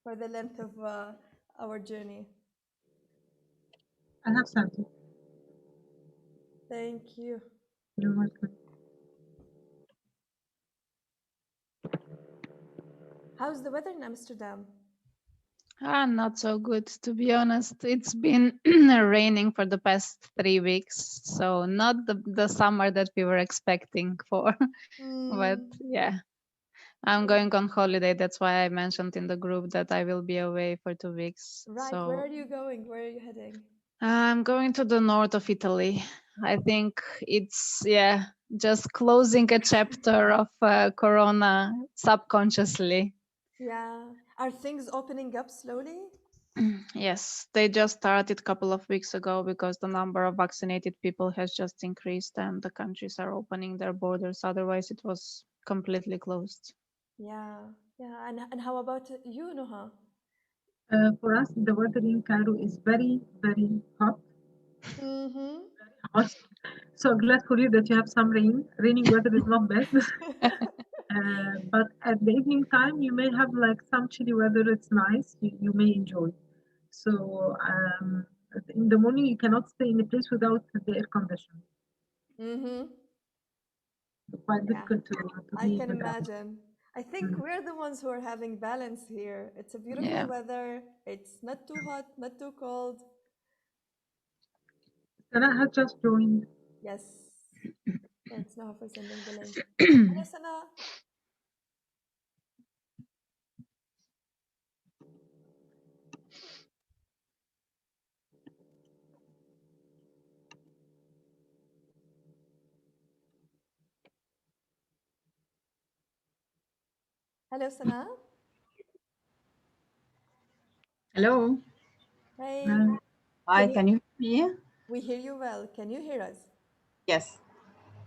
for the length of our journey. I have something. Thank you. You're welcome. How's the weather in Amsterdam? Not so good, to be honest. It's been raining for the past 3 weeks, so not the summer that we were expecting for. But Mm, yeah, I'm going on holiday. That's why I mentioned in the group that I will be away for 2 weeks. right. Where So are you going? Where are you heading? I'm going to the north of Italy. I think it's, yeah, just closing a chapter of Corona subconsciously. Yeah. Are things opening up slowly? Yes, they just started a couple of weeks ago because the number of vaccinated people has just increased and the countries are opening their borders. Otherwise, it was completely closed. Yeah. Yeah. And how about you, Noha? For us, the weather in Cairo is very, very hot. Mm-hmm. Hot. So glad for you that you have some rain. Raining weather is not bad. But at the evening time, you may have like some chilly weather. It's nice. You may enjoy. So in the morning, you cannot stay in a place without the air conditioning. Mm-hmm. Quite Yeah. difficult to I be can in the ground. imagine. I think we're the ones who are having balance here. It's a beautiful Yeah. weather. It's not too hot, not too cold. Sana has just joined. Yes. Thanks, Noha, for sending the link. Hello, Sana. Hello, Sana. Hello. Hey. Uh, Hi, Can you? can you hear me? We hear you well. Can you hear us? Yes.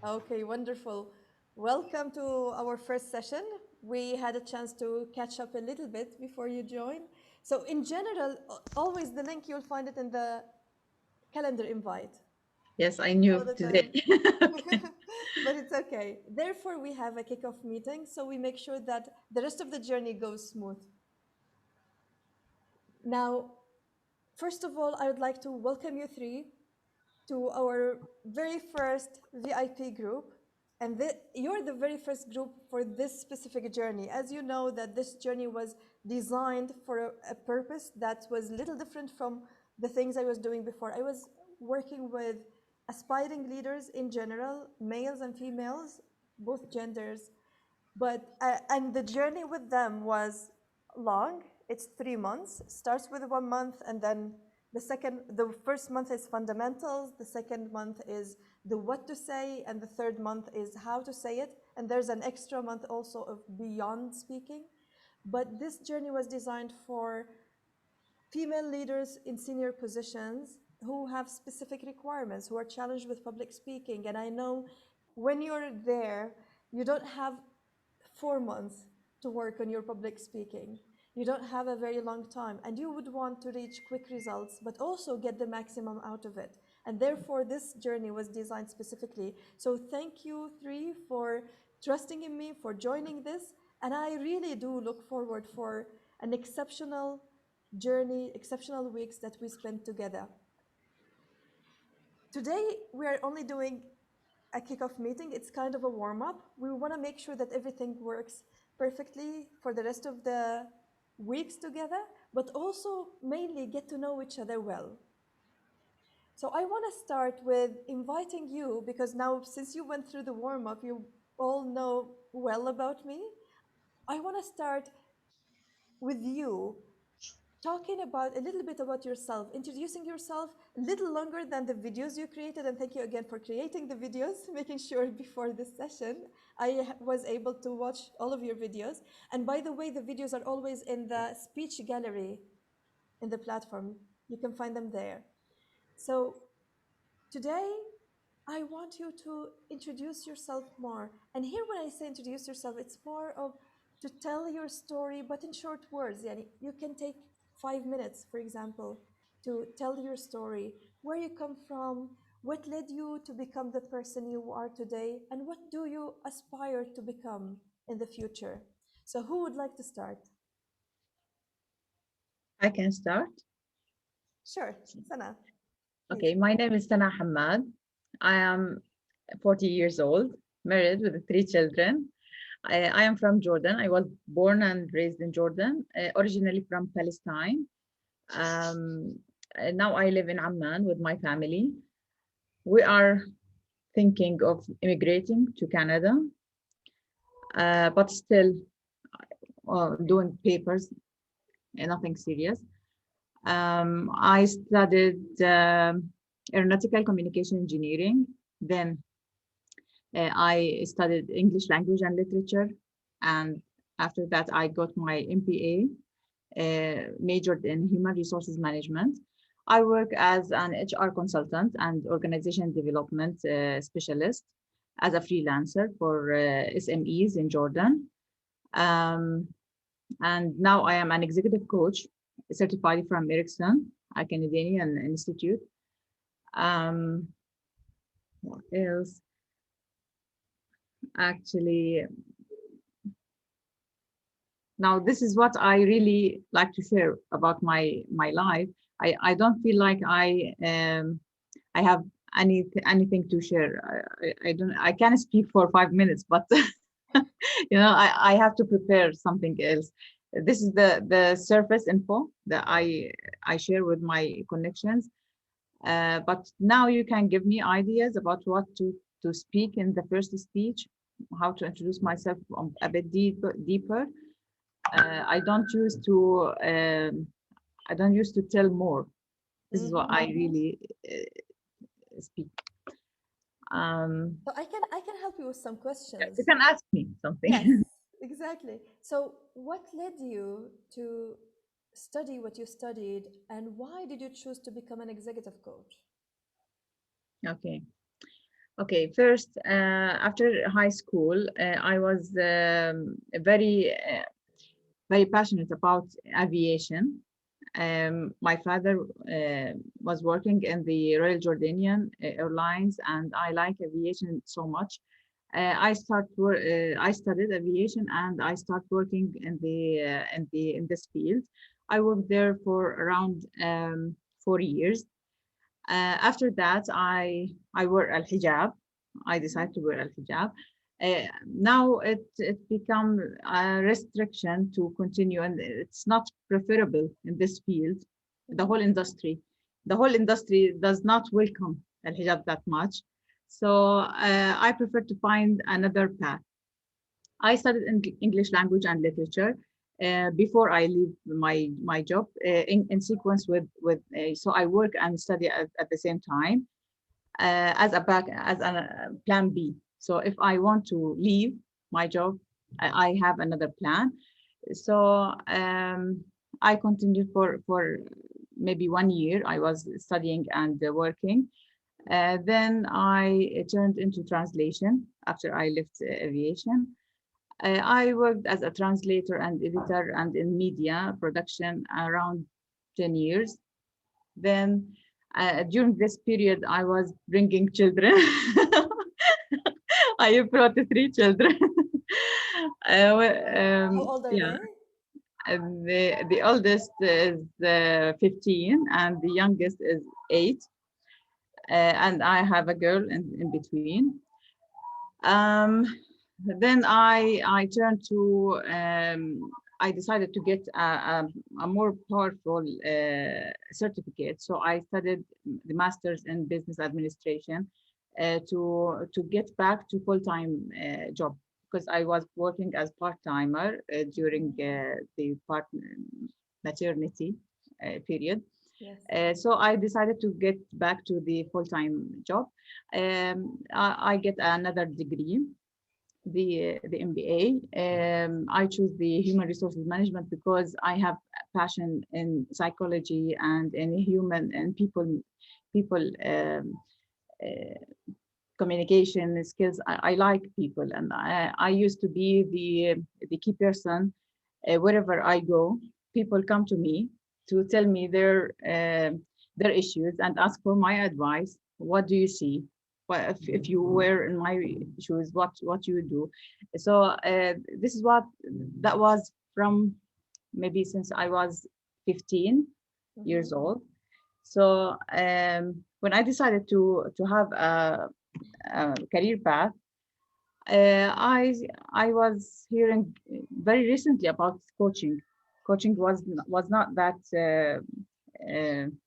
Okay, wonderful. Welcome to our first session. We had a chance to catch up a little bit before you joined. So, in general, always the link you'll find it in the calendar invite. Yes, I All knew the today. time. But it's okay. Therefore, we have a kickoff meeting, so we make sure that the rest of the journey goes smooth. Now, first of all, I would like to welcome you three to our very first VIP group. And you're the very first group for this specific journey. As you know, that this journey was designed for a purpose that was a little different from the things I was doing before. I was working with aspiring leaders in general, males and females, both genders, but and the journey with them was long. It's 3 months. Starts with 1 month, and then the first month is fundamentals. The second month is the what to say, and the third month is how to say it. And there's an extra month also of beyond speaking. But this journey was designed for female leaders in senior positions who have specific requirements, who are challenged with public speaking. And I know when you're there, you don't have 4 months to work on your public speaking. You don't have a very long time, and you would want to reach quick results, but also get the maximum out of it. And therefore, this journey was designed specifically. So, thank you, three, for trusting in me, for joining this. And I really do look forward for an exceptional journey, exceptional weeks that we spend together. Today, we are only doing a kickoff meeting. It's kind of a warm up. We want to make sure that everything works perfectly for the rest of the weeks together, but also mainly get to know each other well. So I want to start with inviting you because now, since you went through the warm up, you all know well about me. I want to start with you talking about a little bit about yourself, introducing yourself a little longer than the videos you created. And thank you again for creating the videos, making sure before this session I was able to watch all of your videos. And by the way, the videos are always in the speech gallery in the platform. You can find them there. So today, I want you to introduce yourself more. And here, when I say introduce yourself, it's more of to tell your story, but in short words. Yani you can take 5 minutes, for example, to tell your story, where you come from, what led you to become the person you are today, and what do you aspire to become in the future. So, who would like to start? I can start. Sure, Sana. Okay, my name is Sana Hamad. I am 40 years old, married with 3 children. I am from Jordan. I was born and raised in Jordan, originally from Palestine. Now I live in Amman with my family. We are thinking of immigrating to Canada, but still doing papers, nothing serious. I studied aeronautical communication engineering. Then I studied English language and literature. And after that, I got my MPA, majored in human resources management. I work as an HR consultant and organization development specialist as a freelancer for SMEs in Jordan. And now I am an executive coach, certified from Ericsson, a Canadian institute. What else? Actually, now this is what I really like to share about my life. I don't feel like I have anything to share. I can speak for 5 minutes, but I have to prepare something else. This is the surface info that I share with my connections. But now you can give me ideas about what to speak in the first speech, how to introduce myself a bit deeper. I don't used to tell more. This is what I really speak. So I can help you with some questions. You can ask me something. Yes, exactly. So what led you to study what you studied, and why did you choose to become an executive coach? Okay. First, after high school, I was very passionate about aviation. My father was working in the Royal Jordanian Airlines, and I like aviation so much. I studied aviation, and I started working in this field. I worked there for around 4 years. After that, I wear al hijab. I decided to wear al hijab. Now it become a restriction to continue, and it's not preferable in this field. The whole industry does not welcome al hijab that much. So I prefer to find another path. I studied English language and literature before I leave my job in sequence with so I work and study at the same time as a plan B. So if I want to leave my job, I have another plan. So I continued for maybe 1 year. I was studying and working. Then I turned into translation after I left aviation. I worked as a translator and editor and in media production around 10 years. Then during this period, I was bringing children. I brought 3 children. How old are Yeah, they? and the oldest is 15 and the youngest is 8. And I have a girl in between. Then I turned to I decided to get a more powerful certificate. So I studied the master's in business administration to get back to full-time job, because I was working as part-timer during the maternity period. Yes. So I decided to get back to the full-time job. I get another degree, the MBA. I choose the human resources management because I have passion in psychology and in human and people communication skills. I like people, and I used to be the key person wherever I go. People come to me to tell me their issues and ask for my advice. What do you see? What if you were in my shoes? What you would do? So this is what that was from maybe since I was 15 years old. So when I decided to have a career path, I was hearing very recently about coaching. Coaching was not that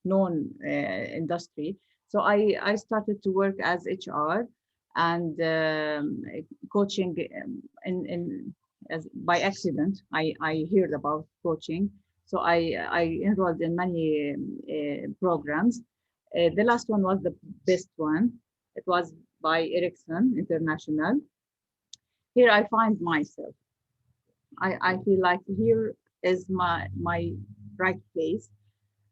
known industry. So I started to work as HR and coaching in as by accident. I heard about coaching. So I enrolled in many programs. The last one was the best one. It was by Ericsson International. Here I find myself. I feel like here is my right place.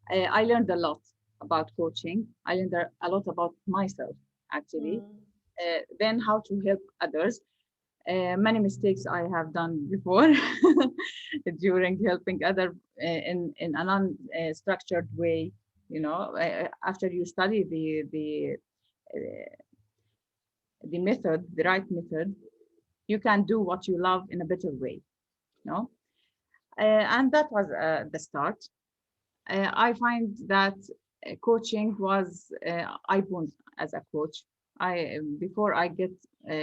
I learned a lot about coaching. I learned a lot about myself, actually. Then how to help others. Many mistakes I have done before during helping other in a non-structured way. You know, after you study the method, the right method, you can do what you love in a better way. No, and that was the start. I find that coaching was I born as a coach. I before I get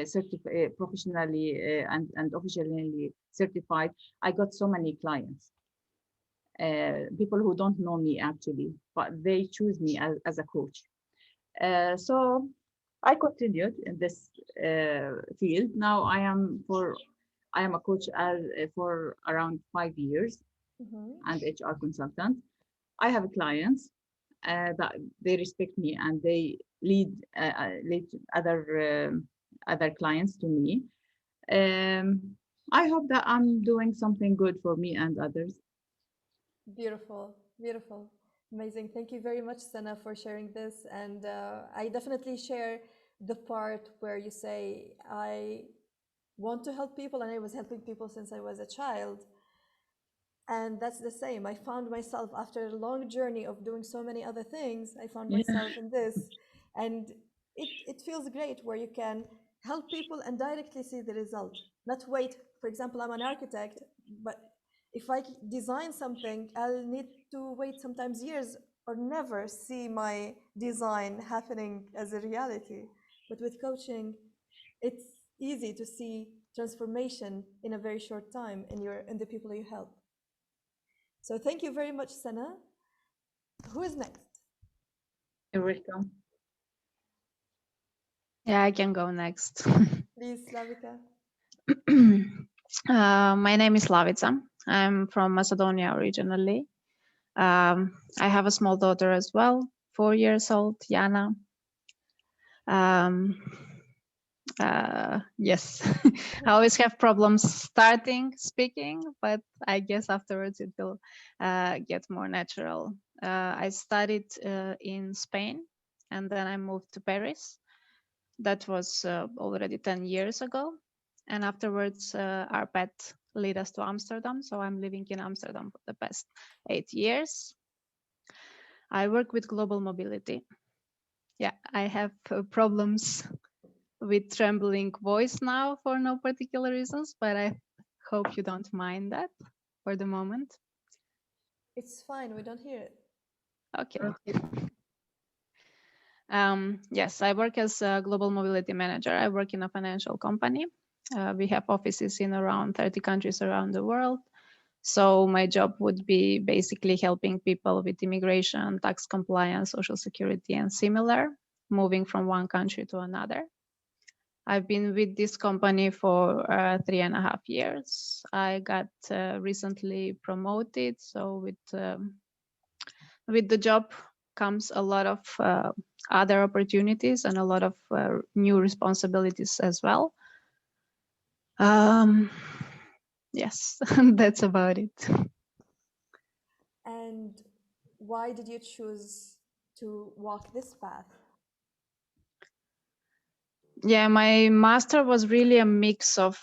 certified professionally and officially certified, I got so many clients. People who don't know me actually, but they choose me as a coach. So I continued in this field. Now I am a coach for around 5 years and HR consultant. I have clients that they respect me and they lead other clients to me. I hope that I'm doing something good for me and others. Beautiful, beautiful, amazing. Thank you very much, Sana, for sharing this. And I definitely share the part where you say, I want to help people, and I was helping people since I was a child. And that's the same. I found myself after a long journey of doing so many other things, I found Yeah. myself in this. And it feels great where you can help people and directly see the result. Not wait. For example, I'm an architect, but if I design something, I'll need to wait sometimes years or never see my design happening as a reality. But with coaching, it's easy to see transformation in a very short time in the people you help. So thank you very much, Sana. Who is next? You're welcome. Yeah, I can go next. Please, Slavika. My name is Slavica. I'm from Macedonia originally. I have a small daughter as well, 4 years old, Yana. Yes, I always have problems starting speaking, but I guess afterwards it will get more natural. I studied in Spain and then I moved to Paris. That was already 10 years ago. And afterwards, our pet led us to Amsterdam. So I'm living in Amsterdam for the past 8 years. I work with global mobility. Yeah, I have problems with trembling voice now for no particular reasons, but I hope you don't mind that for the moment. It's fine. We don't hear it. Okay. Yes, I work as a global mobility manager. I work in a financial company. We have offices in around 30 countries around the world. So my job would be basically helping people with immigration, tax compliance, social security, and similar, moving from one country to another. I've been with this company for 3.5 years. I got recently promoted. So with the job comes a lot of other opportunities and a lot of new responsibilities as well. Yes, that's about it. And why did you choose to walk this path? Yeah, my master was really a mix of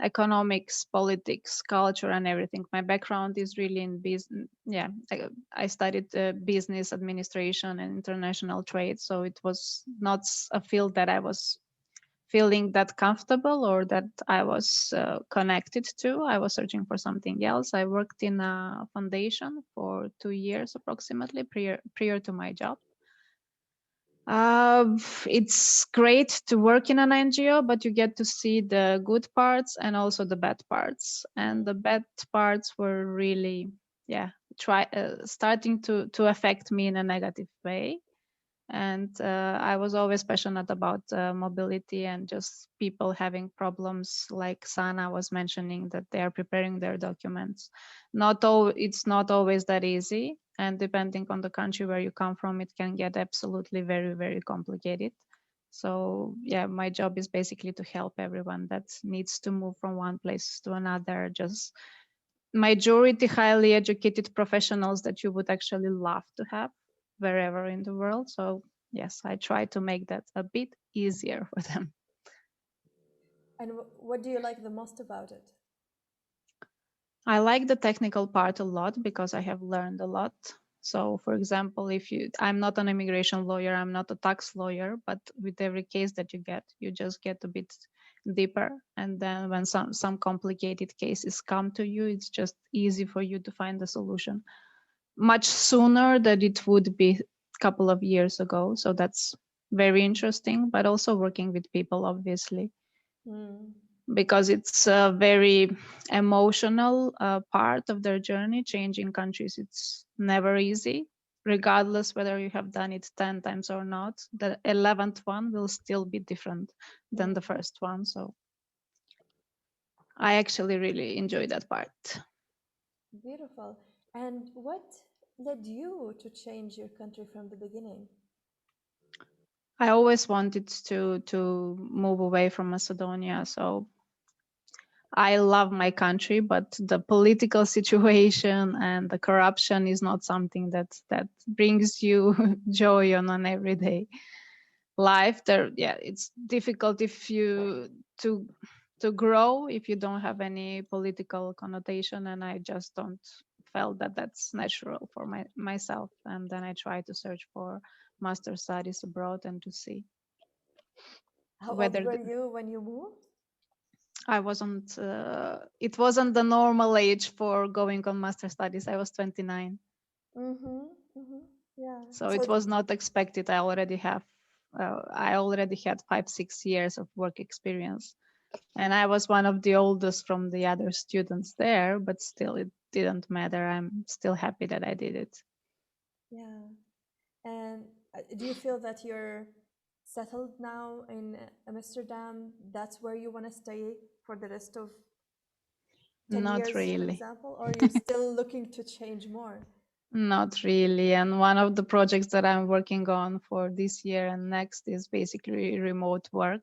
economics, politics, culture, and everything. My background is really in business. Yeah, I studied business administration and international trade, so it was not a field that I was feeling that comfortable or that I was connected to. I was searching for something else. I worked in a foundation for 2 years approximately prior to my job. It's great to work in an NGO, but you get to see the good parts and also the bad parts. And the bad parts were really, starting to affect me in a negative way. And I was always passionate about mobility and just people having problems, like Sana was mentioning, that they are preparing their documents. It's not always that easy, and depending on the country where you come from, it can get absolutely very, very complicated. So yeah, my job is basically to help everyone that needs to move from one place to another. Just majority highly educated professionals that you would actually love to have wherever in the world. So yes, I try to make that a bit easier for them. And what do you like the most about it? I like the technical part a lot because I have learned a lot. So for example, I'm not an immigration lawyer, I'm not a tax lawyer, but with every case that you just get a bit deeper. And then when some complicated cases come to you, it's just easy for you to find the solution much sooner than it would be a couple of years ago. So that's very interesting, but also working with people, obviously, because it's a very emotional part of their journey. Changing countries, it's never easy, regardless whether you have done it 10 times or not. The 11th one will still be different than the first one. So I actually really enjoy that part. Beautiful. And what led you to change your country from the beginning? I always wanted to move away from Macedonia. So I love my country, but the political situation and the corruption is not something that brings you joy on an everyday life. It's difficult if you to grow if you don't have any political connotation, and I just don't felt that that's natural for myself. And then I try to search for master studies abroad and to see How whether old were you when you moved? I wasn't. It wasn't the normal age for going on master studies. I was 29, Yeah. so it was not expected. I already have. I already had 5-6 years of work experience, and I was one of the oldest from the other students there. But still, it didn't matter. I'm still happy that I did it. Yeah. And do you feel that you're settled now in Amsterdam? That's where you want to stay for the rest of 10 Not years, for really. example? Or you're still looking to change more? Not really. And one of the projects that I'm working on for this year and next is basically remote work.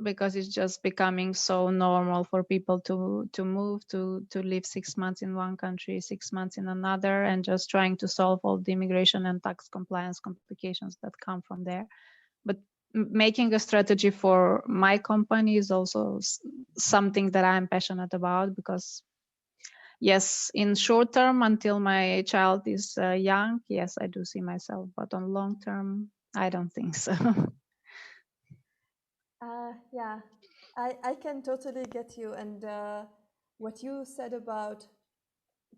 Because it's just becoming so normal for people to move to live 6 months in one country, 6 months in another, and just trying to solve all the immigration and tax compliance complications that come from there. But making a strategy for my company is also something that I'm passionate about, because yes, in short term, until my child is young, yes, I do see myself, but on long term, I don't think so. Yeah, I can totally get you. And what you said about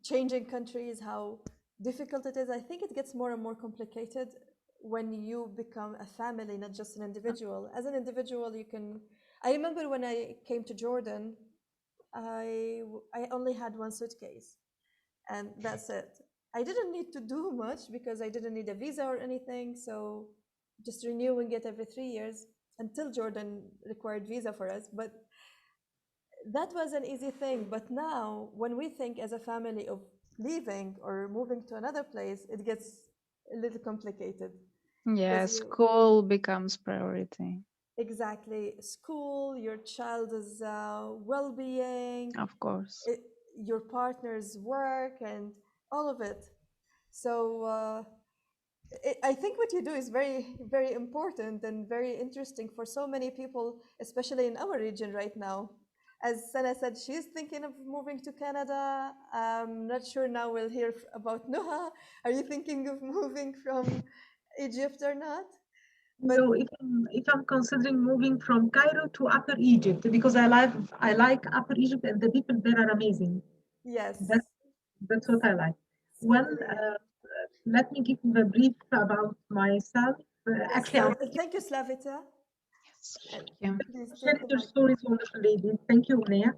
changing countries, how difficult it is, I think it gets more and more complicated when you become a family, not just an individual. As an individual, you can. I remember when I came to Jordan, I only had one suitcase, and that's it. I didn't need to do much because I didn't need a visa or anything, so just renewing it every 3 years until Jordan required visa for us. But that was an easy thing. But now, when we think as a family of leaving or moving to another place, it gets a little complicated. Yeah, Because you, school becomes priority. exactly, school, your child's well-being, Of course. your partner's work, and all of it. So I think what you do is very, very important and very interesting for so many people, especially in our region right now. As Sana said, she's thinking of moving to Canada. I'm not sure now we'll hear about Noha. Are you thinking of moving from Egypt or not? But So if I'm considering moving from Cairo to Upper Egypt, because I like Upper Egypt and the people there are amazing. yes, That's what I like. Well, certainly. let me give you a brief about myself. Yes, Actually, I'm thank you, Slavita. And Yeah. please take sharing the your mic. stories, wonderful lady. Thank you, Unia.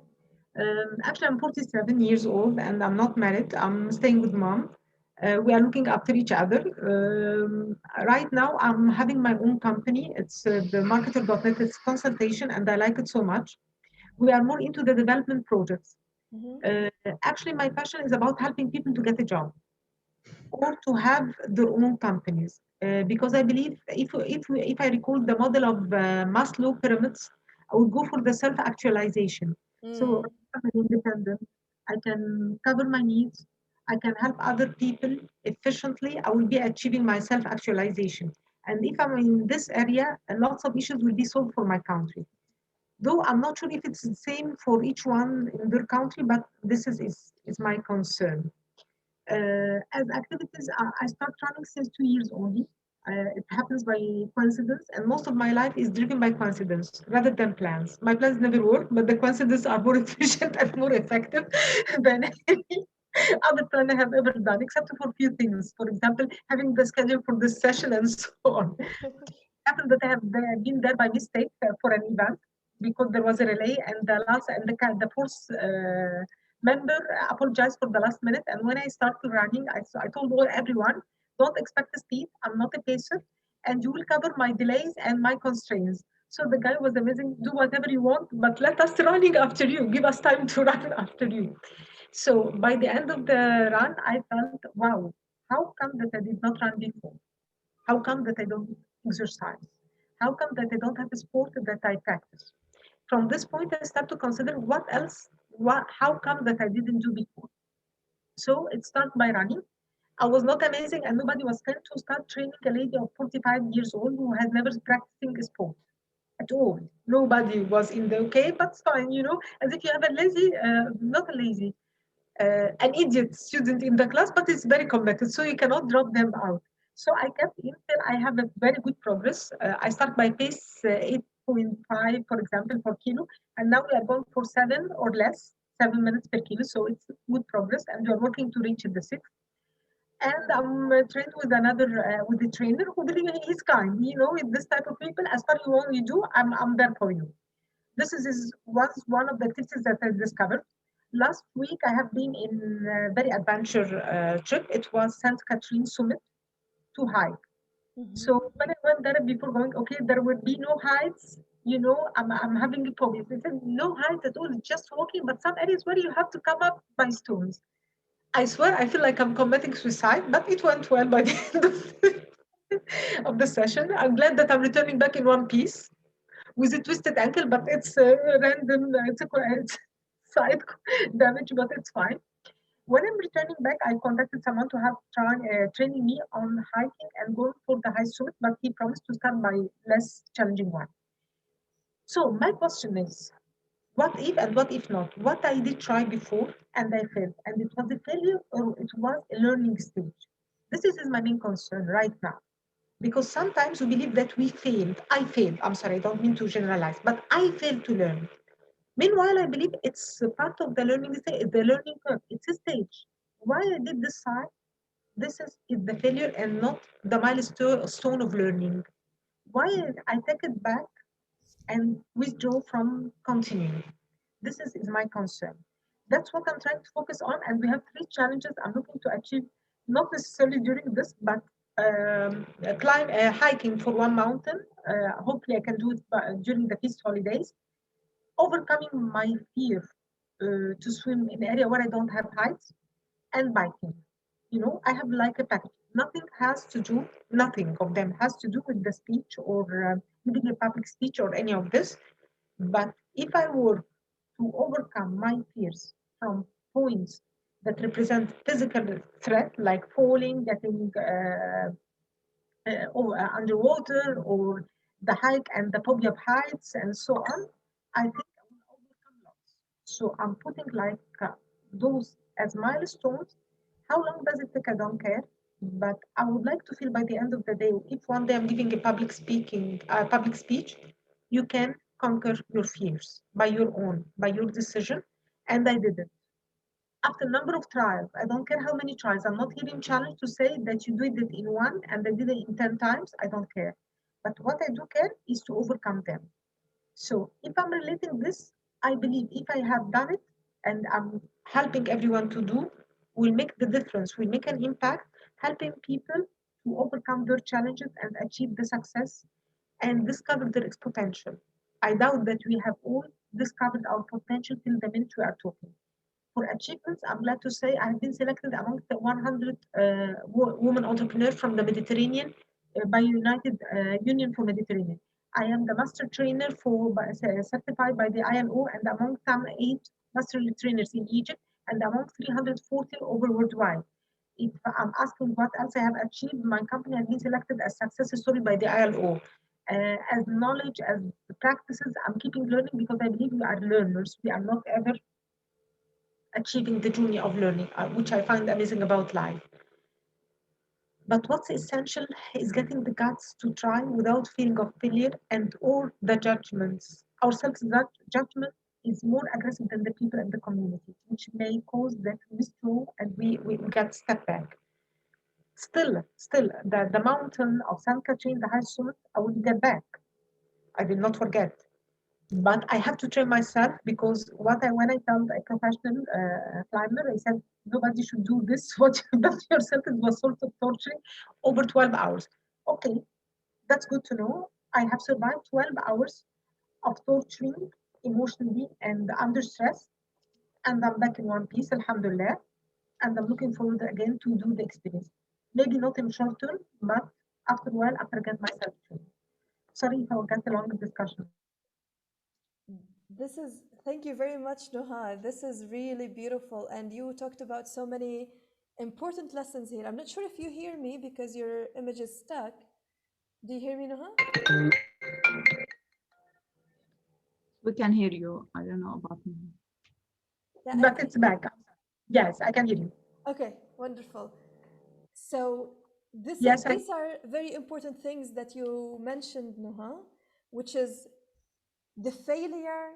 Actually, I'm 47 years old and I'm not married. I'm staying with mom. We are looking after each other. Right now, I'm having my own company. It's the marketer.net. It's consultation, and I like it so much. We are more into the development projects. Mhm. Actually, my passion is about helping people to get a job or to have their own companies. Because I believe if I recall the model of Maslow pyramids, I would go for the self-actualization. So Mm. I'm independent. I can cover my needs. I can help other people efficiently. I will be achieving my self-actualization. And if I'm in this area, lots of issues will be solved for my country. Though I'm not sure if it's the same for each one in their country, but this is my concern. As activities, I start running since 2 years only. It happens by coincidence, and most of my life is driven by coincidence rather than plans. My plans never work, but the coincidences are more efficient and more effective than any other plan I have ever done, except for a few things. For example, having the schedule for this session and so on. Happened that I have been there by mistake for an event because there was a relay and the fourth member apologized for the last minute. And when I started running, I told everyone, don't expect a speed. I'm not a pacer, and you will cover my delays and my constraints. So the guy was amazing. Do whatever you want, but let us running after you. Give us time to run after you. So by the end of the run, I felt, wow, how come that I did not run before? How come that I don't exercise? How come that I don't have a sport that I practice? From this point, I start to consider how come that I didn't do before. So it started by running. I was not amazing and nobody was scared to start training a lady of 45 years old who has never practicing a sport at all. Nobody was in the okay, but it's fine, as if you have a not a lazy, an idiot student in the class, but it's very committed, so you cannot drop them out. So I kept in till I have a very good progress. I start by pace 8.5, for example, for kilo, and now we are going for 7 or less, 7 minutes per kilo. So it's good progress, and we are working to reach the six. And I'm trained with with the trainer who believe he's kind. With this type of people, as far you want you do, I'm there for you. Was one of the activities that I discovered. Last week, I have been in a very adventure trip. It was Saint Catherine Summit to hike. Mhm. So when I went there before going, okay, there would be no heights. I'm having a phobia. They said no height at all, it's just walking, but some areas where you have to come up by stones. I swear, I feel like I'm committing suicide, but it went well by the end of the session. I'm glad that I'm returning back in one piece with a twisted ankle, but it's random. It's side damage, but it's fine. When I'm returning back, I contacted someone to have training me on hiking and going for the high summit, but he promised to start by less challenging one. So my question is, what if and what if not? What I did try before and I failed, and it was a failure or it was a learning stage. This is my main concern right now because sometimes we believe that we failed. I failed. I'm sorry, I don't mean to generalize, but I failed to learn. Meanwhile, I believe it's a part of the learning stage, the learning curve. It's a stage. Why I did this side, is the failure and not the milestone of learning. Why I take it back and withdraw from continuing. This is my concern. That's what I'm trying to focus on. And we have three challenges I'm looking to achieve, not necessarily during this, but hiking for one mountain. Hopefully, I can do it during the feast holidays. Overcoming my fear to swim in an area where I don't have heights, and biking. I have like a package. Nothing of them has to do with the speech or giving a public speech or any of this. But if I were to overcome my fears from points that represent physical threat, like falling, getting underwater, or the hike and the phobia of heights, and so on, I think I will overcome lots. So I'm putting like those as milestones. How long does it take? I don't care. But I would like to feel by the end of the day, if one day I'm giving a public speech, you can conquer your fears by your own, by your decision. And I did it. After a number of trials, I don't care how many trials, I'm not here in challenge to say that you did it in one and I did it in 10 times. I don't care. But what I do care is to overcome them. So if I'm relating this, I believe if I have done it and I'm helping everyone to do, will make the difference, will make an impact, helping people to overcome their challenges and achieve the success and discover their potential. I doubt that we have all discovered our potential till the minute we are talking. For achievements, I'm glad to say I have been selected among the 100 women entrepreneurs from the Mediterranean by United Union for Mediterranean. I am the master trainer certified by the ILO and among some 8 master trainers in Egypt and among 340 over worldwide. If I'm asking what else I have achieved, my company has been selected as success story by the ILO. As knowledge, as practices, I'm keeping learning because I believe we are learners. We are not ever achieving the journey of learning, which I find amazing about life. But what's essential is getting the guts to try without feeling of failure and all the judgments. Our self-judgment is more aggressive than the people in the community, which may cause that we withdraw and we get step back. Still, the mountain of San Catherine, the high summit, I will get back. I will not forget. But I have to train myself because when I found a professional climber, I said nobody should do this. What you done to yourself it was sort of torturing over 12 hours. Okay, that's good to know. I have survived 12 hours of torturing emotionally and under stress, and I'm back in one piece, alhamdulillah. And I'm looking forward again to do the experience. Maybe not in short term, but after a while, after I get myself trained. Sorry if I got a long discussion. Thank you very much, Noha. This is really beautiful. And you talked about so many important lessons here. I'm not sure if you hear me because your image is stuck. Do you hear me, Noha? We can hear you. I don't know about me. Yeah, But it's back. Yes, I can hear you. okay, wonderful. So Yes, these are very important things that you mentioned, Noha, which is the failure.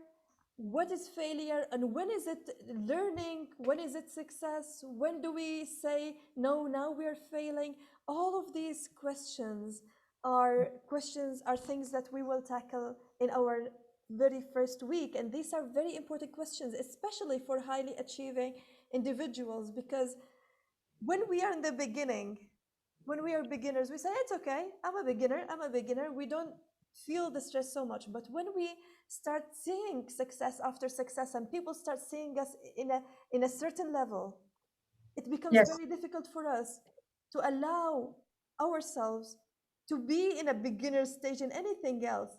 What is failure and when is it learning? When is it success? When do we say, no, now we are failing? All of these are things that we will tackle in our very first week. And these are very important questions, especially for highly achieving individuals, because when we are in the beginning, when we are beginners, we say, it's okay, I'm a beginner. We don't feel the stress so much. But when we start seeing success after success and people start seeing us in a certain level, it becomes yes, very difficult for us to allow ourselves to be in a beginner stage in anything else.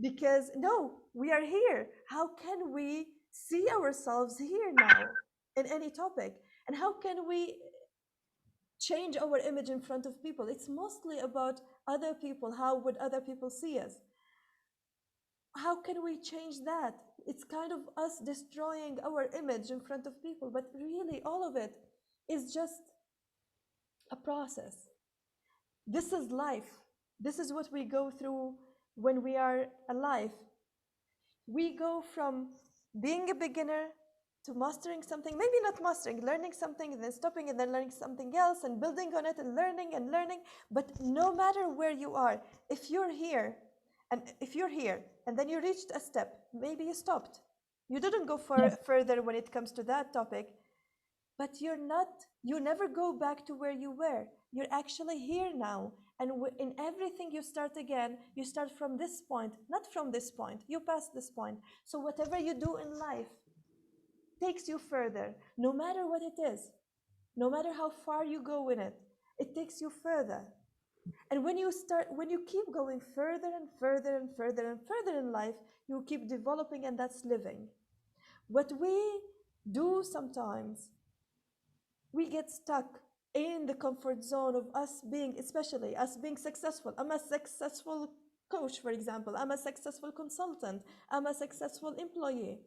Because no, we are here. How can we see ourselves here now in any topic? And how can we change our image in front of people? It's mostly about other people. How would other people see us? How can we change that? It's kind of us destroying our image in front of people, but really all of it is just a process. This is life. This is what we go through when we are alive. We go from being a beginner to mastering something, maybe not mastering, learning something, and then stopping and then learning something else and building on it and learning. But no matter where you are, if you're here and then you reached a step, maybe you stopped. You didn't go further when it comes to that topic, but you never go back to where you were. You're actually here now. And in everything you start again, you start from this point, not from this point. You pass this point. So whatever you do in life takes you further, no matter what it is, no matter how far you go in it, it takes you further. And when you keep going further and further and further and further in life, you keep developing, and that's living. What we do sometimes, we get stuck in the comfort zone of especially us being successful. I'm a successful coach, for example. I'm a successful consultant. I'm a successful employee.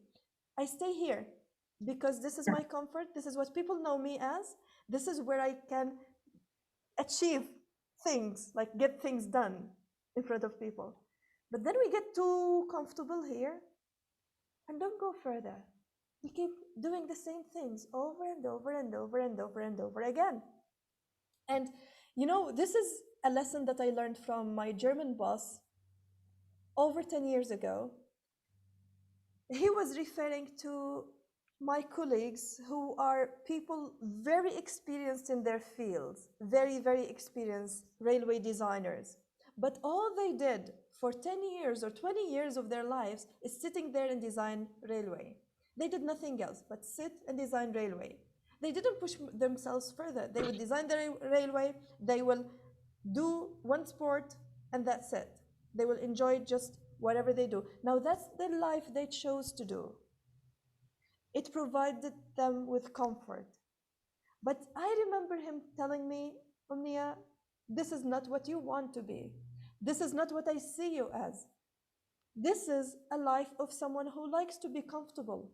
I stay here because this is my comfort. This is what people know me as. This is where I can achieve things, like get things done in front of people. But then we get too comfortable here and don't go further. We keep doing the same things over and over and over and over and over again. And you know, this is a lesson that I learned from my German boss over 10 years ago. He was referring to my colleagues who are people very experienced in their fields, very, very experienced railway designers. But all they did for 10 years or 20 years of their lives is sitting there and design railway. They did nothing else but sit and design railway. They didn't push themselves further. They would design the railway, they will do one sport, and that's it. They will enjoy just whatever they do. Now, that's the life they chose to do. It provided them with comfort. But I remember him telling me, Omnia, this is not what you want to be. This is not what I see you as. This is a life of someone who likes to be comfortable.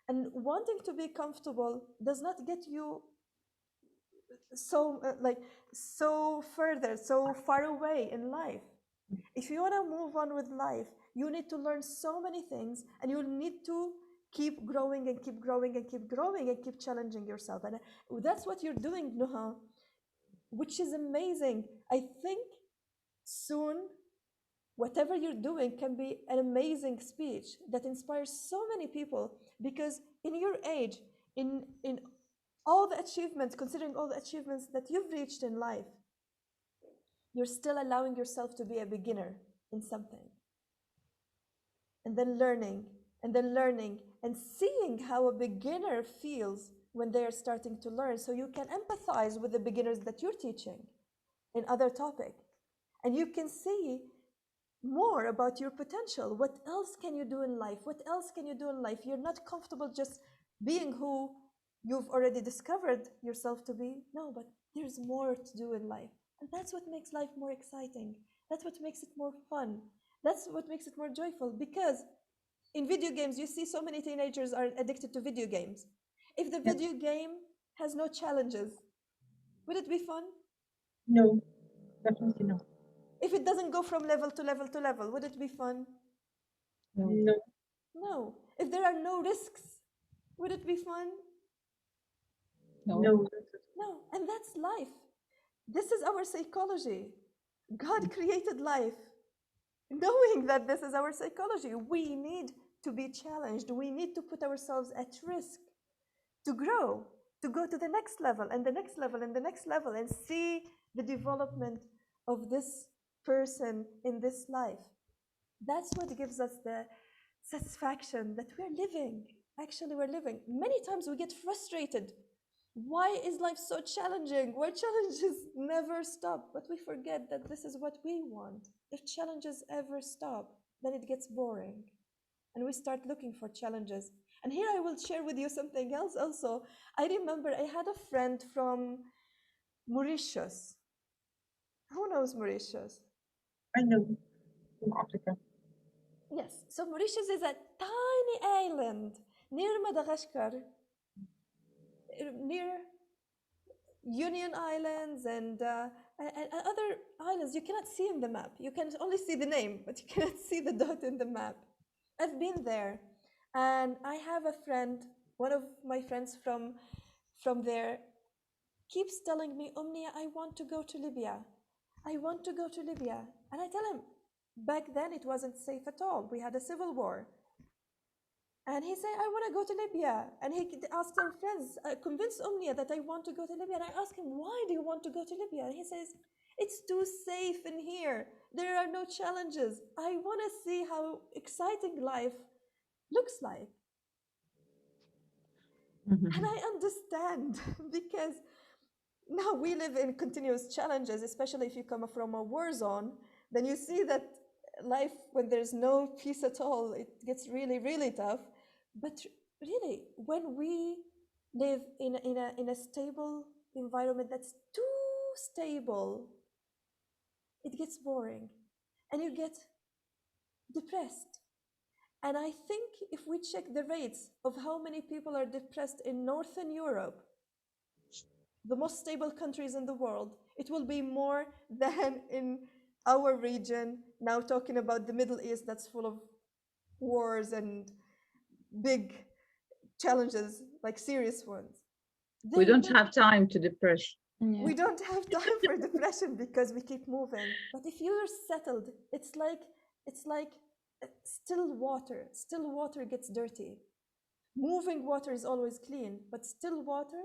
And wanting to be comfortable does not get you so further, so far away in life. If you want to move on with life, you need to learn so many things, and you need to keep growing and keep growing and keep growing and keep challenging yourself. And that's what you're doing, Nuha, which is amazing. I think soon, whatever you're doing can be an amazing speech that inspires so many people, because in your age, in all the achievements, considering all the achievements that you've reached in life, you're still allowing yourself to be a beginner in something. And then learning, and then learning, and seeing how a beginner feels when they are starting to learn. So you can empathize with the beginners that you're teaching in other topic. And you can see more about your potential. What else can you do in life? What else can you do in life? You're not comfortable just being who you've already discovered yourself to be. No, but there's more to do in life. And that's what makes life more exciting. That's what makes it more fun. That's what makes it more joyful. Because in video games, you see so many teenagers are addicted to video games. If the Yes. video game has no challenges, would it be fun? No, definitely no. If it doesn't go from level to level to level, would it be fun? No. No. If there are no risks, would it be fun? No. No. No. And that's life. This is our psychology. God created life knowing that this is our psychology. We need to be challenged. We need to put ourselves at risk to grow, to go to the next level and the next level and the next level, and see the development of this person in this life. That's what gives us the satisfaction that we're living. Actually, we're living. Many times we get frustrated. Why is life so challenging? Why challenges never stop? But we forget that this is what we want. If challenges ever stop, then it gets boring. And we start looking for challenges. And here I will share with you something else also. I remember I had a friend from Mauritius. Who knows Mauritius? I know. From Africa. Yes, so Mauritius is a tiny island near Madagascar, near Union Islands and other islands you cannot see in the map. You can only see the name, but you cannot see the dot in the map. I've been there, and I have a friend, one of my friends from there, keeps telling me, Omnia, I want to go to Libya. I want to go to Libya. And I tell him, back then it wasn't safe at all. We had a civil war. And he said, I want to go to Libya. And he asked our friends, convince Omnia that I want to go to Libya. And I asked him, why do you want to go to Libya? And he says, it's too safe in here. There are no challenges. I want to see how exciting life looks like. And I understand, because now we live in continuous challenges, especially if you come from a war zone. Then you see that life, when there's no peace at all, it gets really, really tough. But really, when we live in a stable environment that's too stable, it gets boring and you get depressed. And I think if we check the rates of how many people are depressed in Northern Europe, the most stable countries in the world. It will be more than in our region, now talking about the Middle East that's full of wars and big challenges, like serious ones. We They don't will- have time to depress. Yeah. we don't have time for depression because we keep moving. But if you're settled, it's like still water. Still water gets dirty. Moving water is always clean, but still water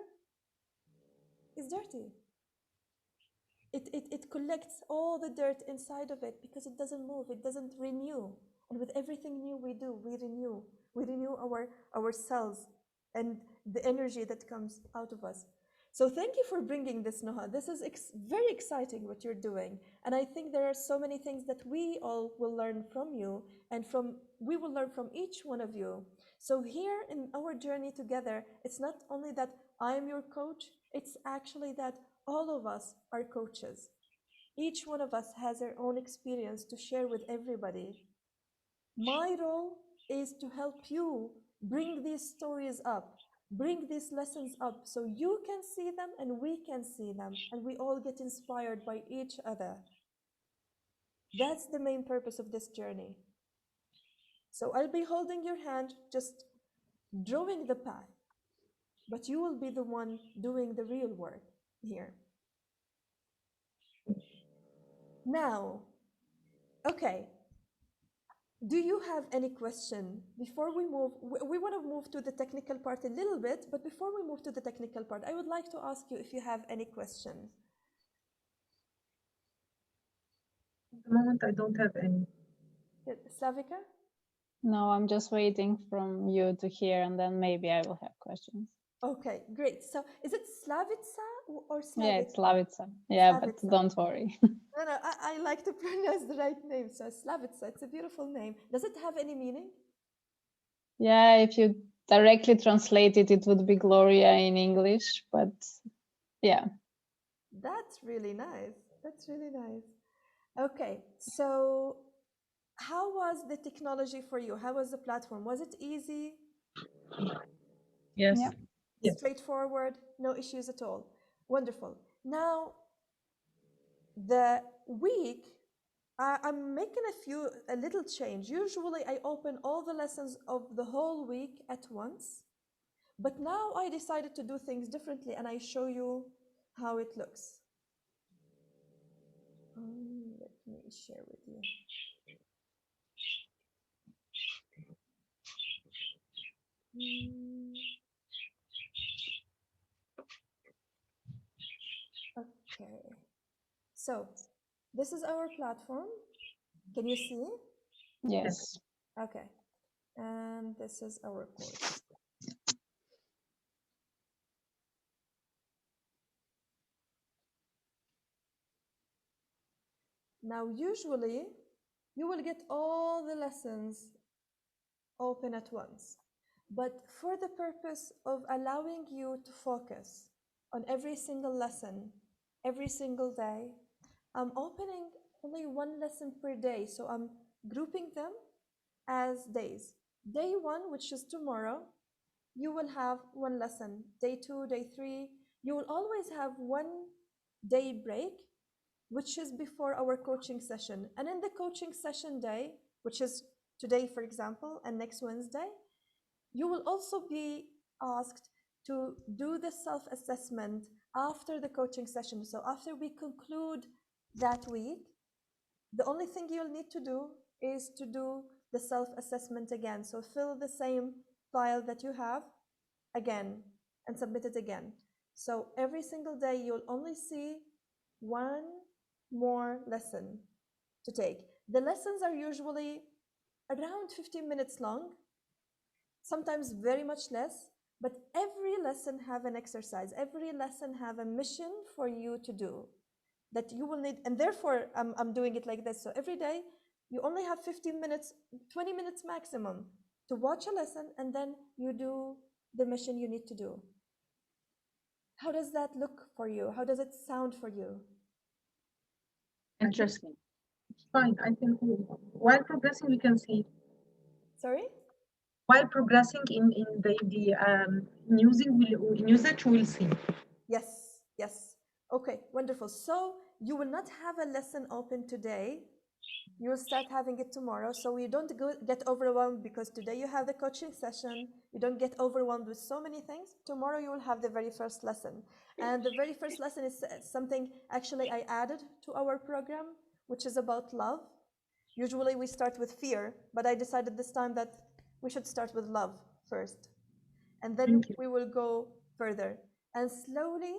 is dirty. It collects all the dirt inside of it because it doesn't move, it doesn't renew. And with everything new we do, we renew. We renew our cells and the energy that comes out of us. So thank you for bringing this, Noha. This is very exciting what you're doing. And I think there are so many things that we all will learn from you and we will learn from each one of you. So here in our journey together, it's not only that I am your coach, it's actually that all of us are coaches. Each one of us has their own experience to share with everybody. My role is to help you bring these stories up, bring these lessons up so you can see them and we can see them and we all get inspired by each other. That's the main purpose of this journey. So I'll be holding your hand, just drawing the path, but you will be the one doing the real work here. Now, okay, do you have any question before we move? We want to move to the technical part a little bit, but before we move to the technical part, I would like to ask you if you have any questions. At the moment, I don't have any. Slavika? No, I'm just waiting from you to hear, and then maybe I will have questions. Okay, great. So is it Slavica or Slavica? Yeah, it's Slavica. Yeah, but Slavica. don't worry. No, I like to pronounce the right name. So Slavica, it's a beautiful name. Does it have any meaning? Yeah, if you directly translate it, it would be Gloria in English, but yeah. That's really nice. That's really nice. Okay, so how was the technology for you? How was the platform? Was it easy, Yes. Yeah. Yes. straightforward, no issues at all? Wonderful. Now, the week, I'm making a little change. Usually I open all the lessons of the whole week at once, but now I decided to do things differently and I show you how it looks. Let me share with you. Okay, so this is our platform. Can you see? Yes. Okay, and this is our course. Now, usually you will get all the lessons open at once, but for the purpose of allowing you to focus on every single lesson, every single day, I'm opening only one lesson per day. So I'm grouping them as days. Day 1, which is tomorrow, you will have one lesson. Day 2, day 3, you will always have one day break, which is before our coaching session. And in the coaching session day, which is today, for example, and next Wednesday, you will also be asked to do the self-assessment after the coaching session. So after we conclude that week, the only thing you'll need to do is to do the self-assessment again. So fill the same file that you have again and submit it again. So every single day you'll only see one more lesson to take. The lessons are usually around 15 minutes long, sometimes very much less, but every lesson have an exercise. Every lesson have a mission for you to do that you will need, and therefore I'm doing it like this. So every day you only have 15 minutes, 20 minutes maximum to watch a lesson, and then you do the mission you need to do. How does that look for you? How does it sound for you? Interesting. It's fine. I think while progressing, we can see. Sorry? While progressing in usage, we'll see. Yes, Wonderful. So you will not have a lesson open today. You will start having it tomorrow. So you don't get overwhelmed because today you have the coaching session. You don't get overwhelmed with so many things. Tomorrow you will have the very first lesson. And the very first lesson is something actually I added to our program, which is about love. Usually we start with fear, but I decided this time that we should start with love first. And then Thank you. we will go further. And slowly,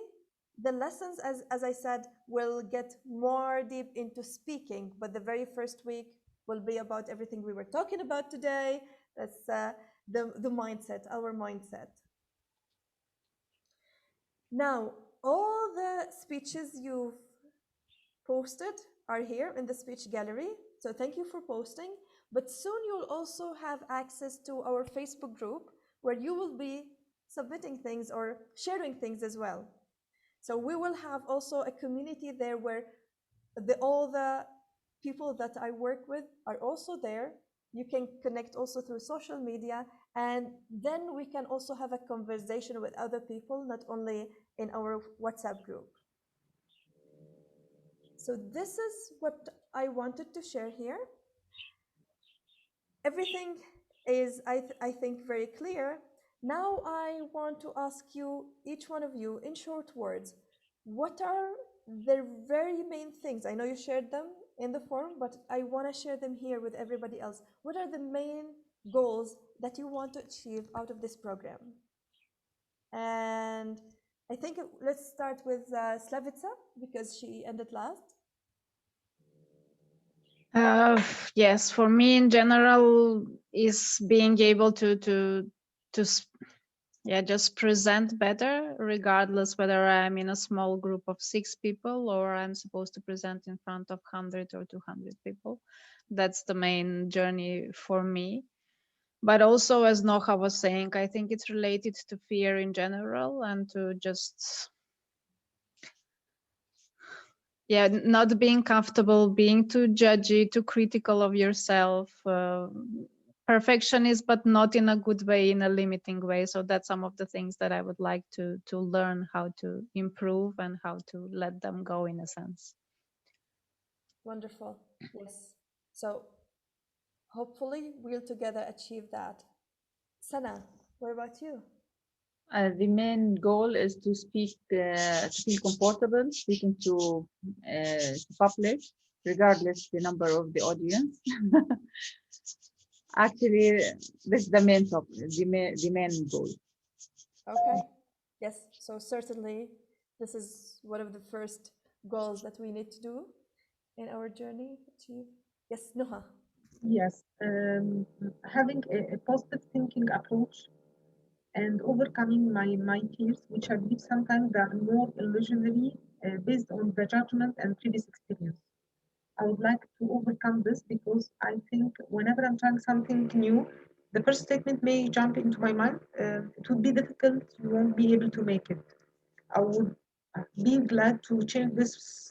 the lessons, as I said, will get more deep into speaking, but the very first week will be about everything we were talking about today. That's the mindset, our mindset. Now, all the speeches you've posted are here in the speech gallery. So thank you for posting. But soon you'll also have access to our Facebook group where you will be submitting things or sharing things as well. So we will have also a community there where all the people that I work with are also there. You can connect also through social media, and then we can also have a conversation with other people, not only in our WhatsApp group. So this is what I wanted to share here. Everything is, I think, very clear. Now I want to ask you, each one of you, in short words, what are the very main things? I know you shared them in the forum, but I want to share them here with everybody else. What are the main goals that you want to achieve out of this program? And I think let's start with Slavica, because she ended last. Yes, for me in general is being able to just present better, regardless whether I'm in a small group of 6 people or I'm supposed to present in front of 100 or 200 people. That's the main journey for me. But also, as Noha was saying, I think it's related to fear in general and to just not being comfortable, being too judgy, too critical of yourself, perfectionist, but not in a good way, in a limiting way. So that's some of the things that I would like to learn how to improve and how to let them go, in a sense. Wonderful. Yes. So hopefully we'll together achieve that. Sana, what about you? The main goal is to speak, to feel comfortable speaking to public, regardless the number of the audience. Actually, this is the main topic, the main goal. Okay. Yes. So certainly, this is one of the first goals that we need to do in our journey. Achieve. Yes, Noha. Yes, having a positive thinking approach and overcoming my fears, which I believe sometimes they are more illusionary based on the judgment and previous experience. I would like to overcome this because I think whenever I'm trying something new, the first statement may jump into my mind. It would be difficult, you won't be able to make it. I would be glad to change this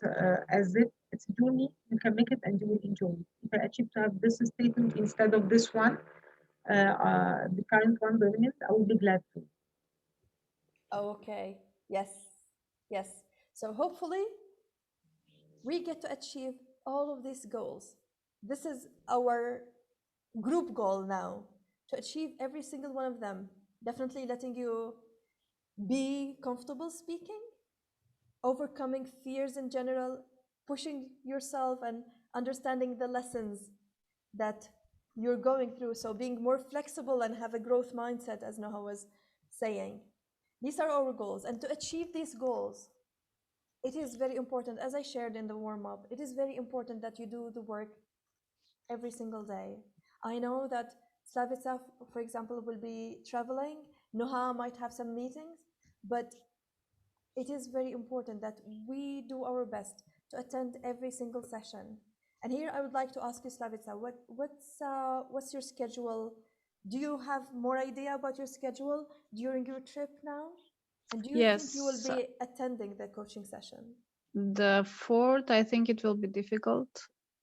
as if it's a journey, you can make it and you will enjoy it. If I achieve to have this statement instead of this one, the current one dominant, I will be glad to. Okay. Yes. Yes. So hopefully we get to achieve all of these goals. This is our group goal now, to achieve every single one of them. Definitely letting you be comfortable speaking, overcoming fears in general, pushing yourself and understanding the lessons that you're going through. So being more flexible and have a growth mindset, as Noha was saying. These are our goals. And to achieve these goals, it is very important, as I shared in the warm-up, it is very important that you do the work every single day. I know that Slavica, for example, will be traveling. Noha might have some meetings, but it is very important that we do our best to attend every single session. And here I would like to ask you, Slavica, what's your schedule? Do you have more idea about your schedule during your trip now? And do you think you will Yes, be attending the coaching session? the 4th, I think it will be difficult.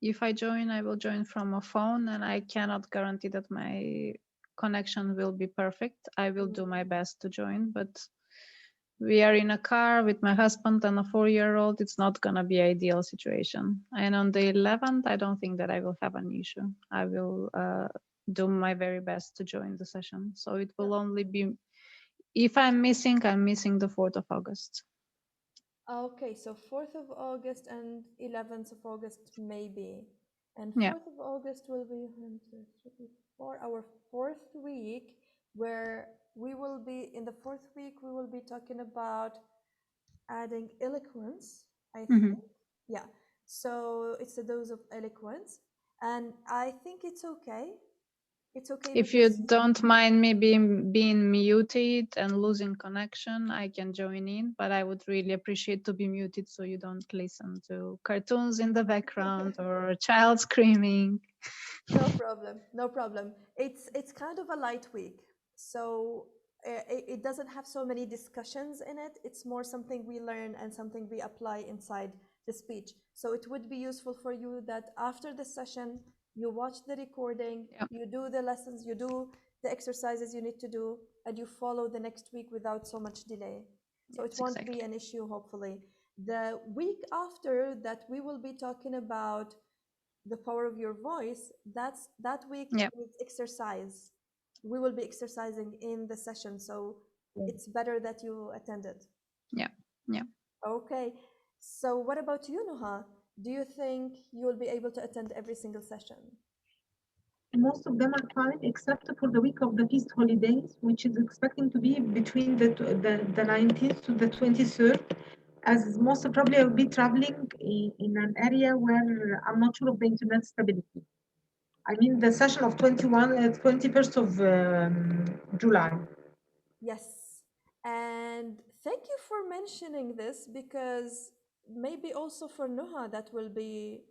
If I join, I will join from a phone, and I cannot guarantee that my connection will be perfect. I will do my best to join, but we are in a car with my husband and a 4-year-old. It's not gonna be ideal situation. And on the 11th, I don't think that I will have an issue. I will do my very best to join the session. So it will only be, if I'm missing the 4th of August. Okay, so 4th of August and 11th of August maybe. And Yeah. 4th of August will be for our 4th week, where we will be in the 4th week, we will be talking about adding eloquence, I Mhm. think. Yeah. So it's a dose of eloquence. And I think it's okay. It's okay If you because don't mind me being muted and losing connection, I can join in, but I would really appreciate to be muted so you don't listen to cartoons in the background or a child screaming. no problem, no problem. It's kind of a light week, so it doesn't have so many discussions in it. It's more something we learn and something we apply inside the speech. So it would be useful for you that after the session, you watch the recording, Yeah. you do the lessons, you do the exercises you need to do, and you follow the next week without so much delay. So it Yes, won't exactly. be an issue, hopefully. The week after that, we will be talking about the power of your voice. That week Yeah. is exercise. We will be exercising in the session, so Yeah. it's better that you attended. Yeah. Yeah. Okay, so what about you, Nuha? Do you think you will be able to attend every single session? Most of them are fine, except for the week of the feast holidays, which is expecting to be between the 19th to the 23rd, as most probably I'll be traveling in an area where I'm not sure of the internet stability. I mean, the session of 21st of July. Yes, and thank you for mentioning this, because maybe also for Nuha that will be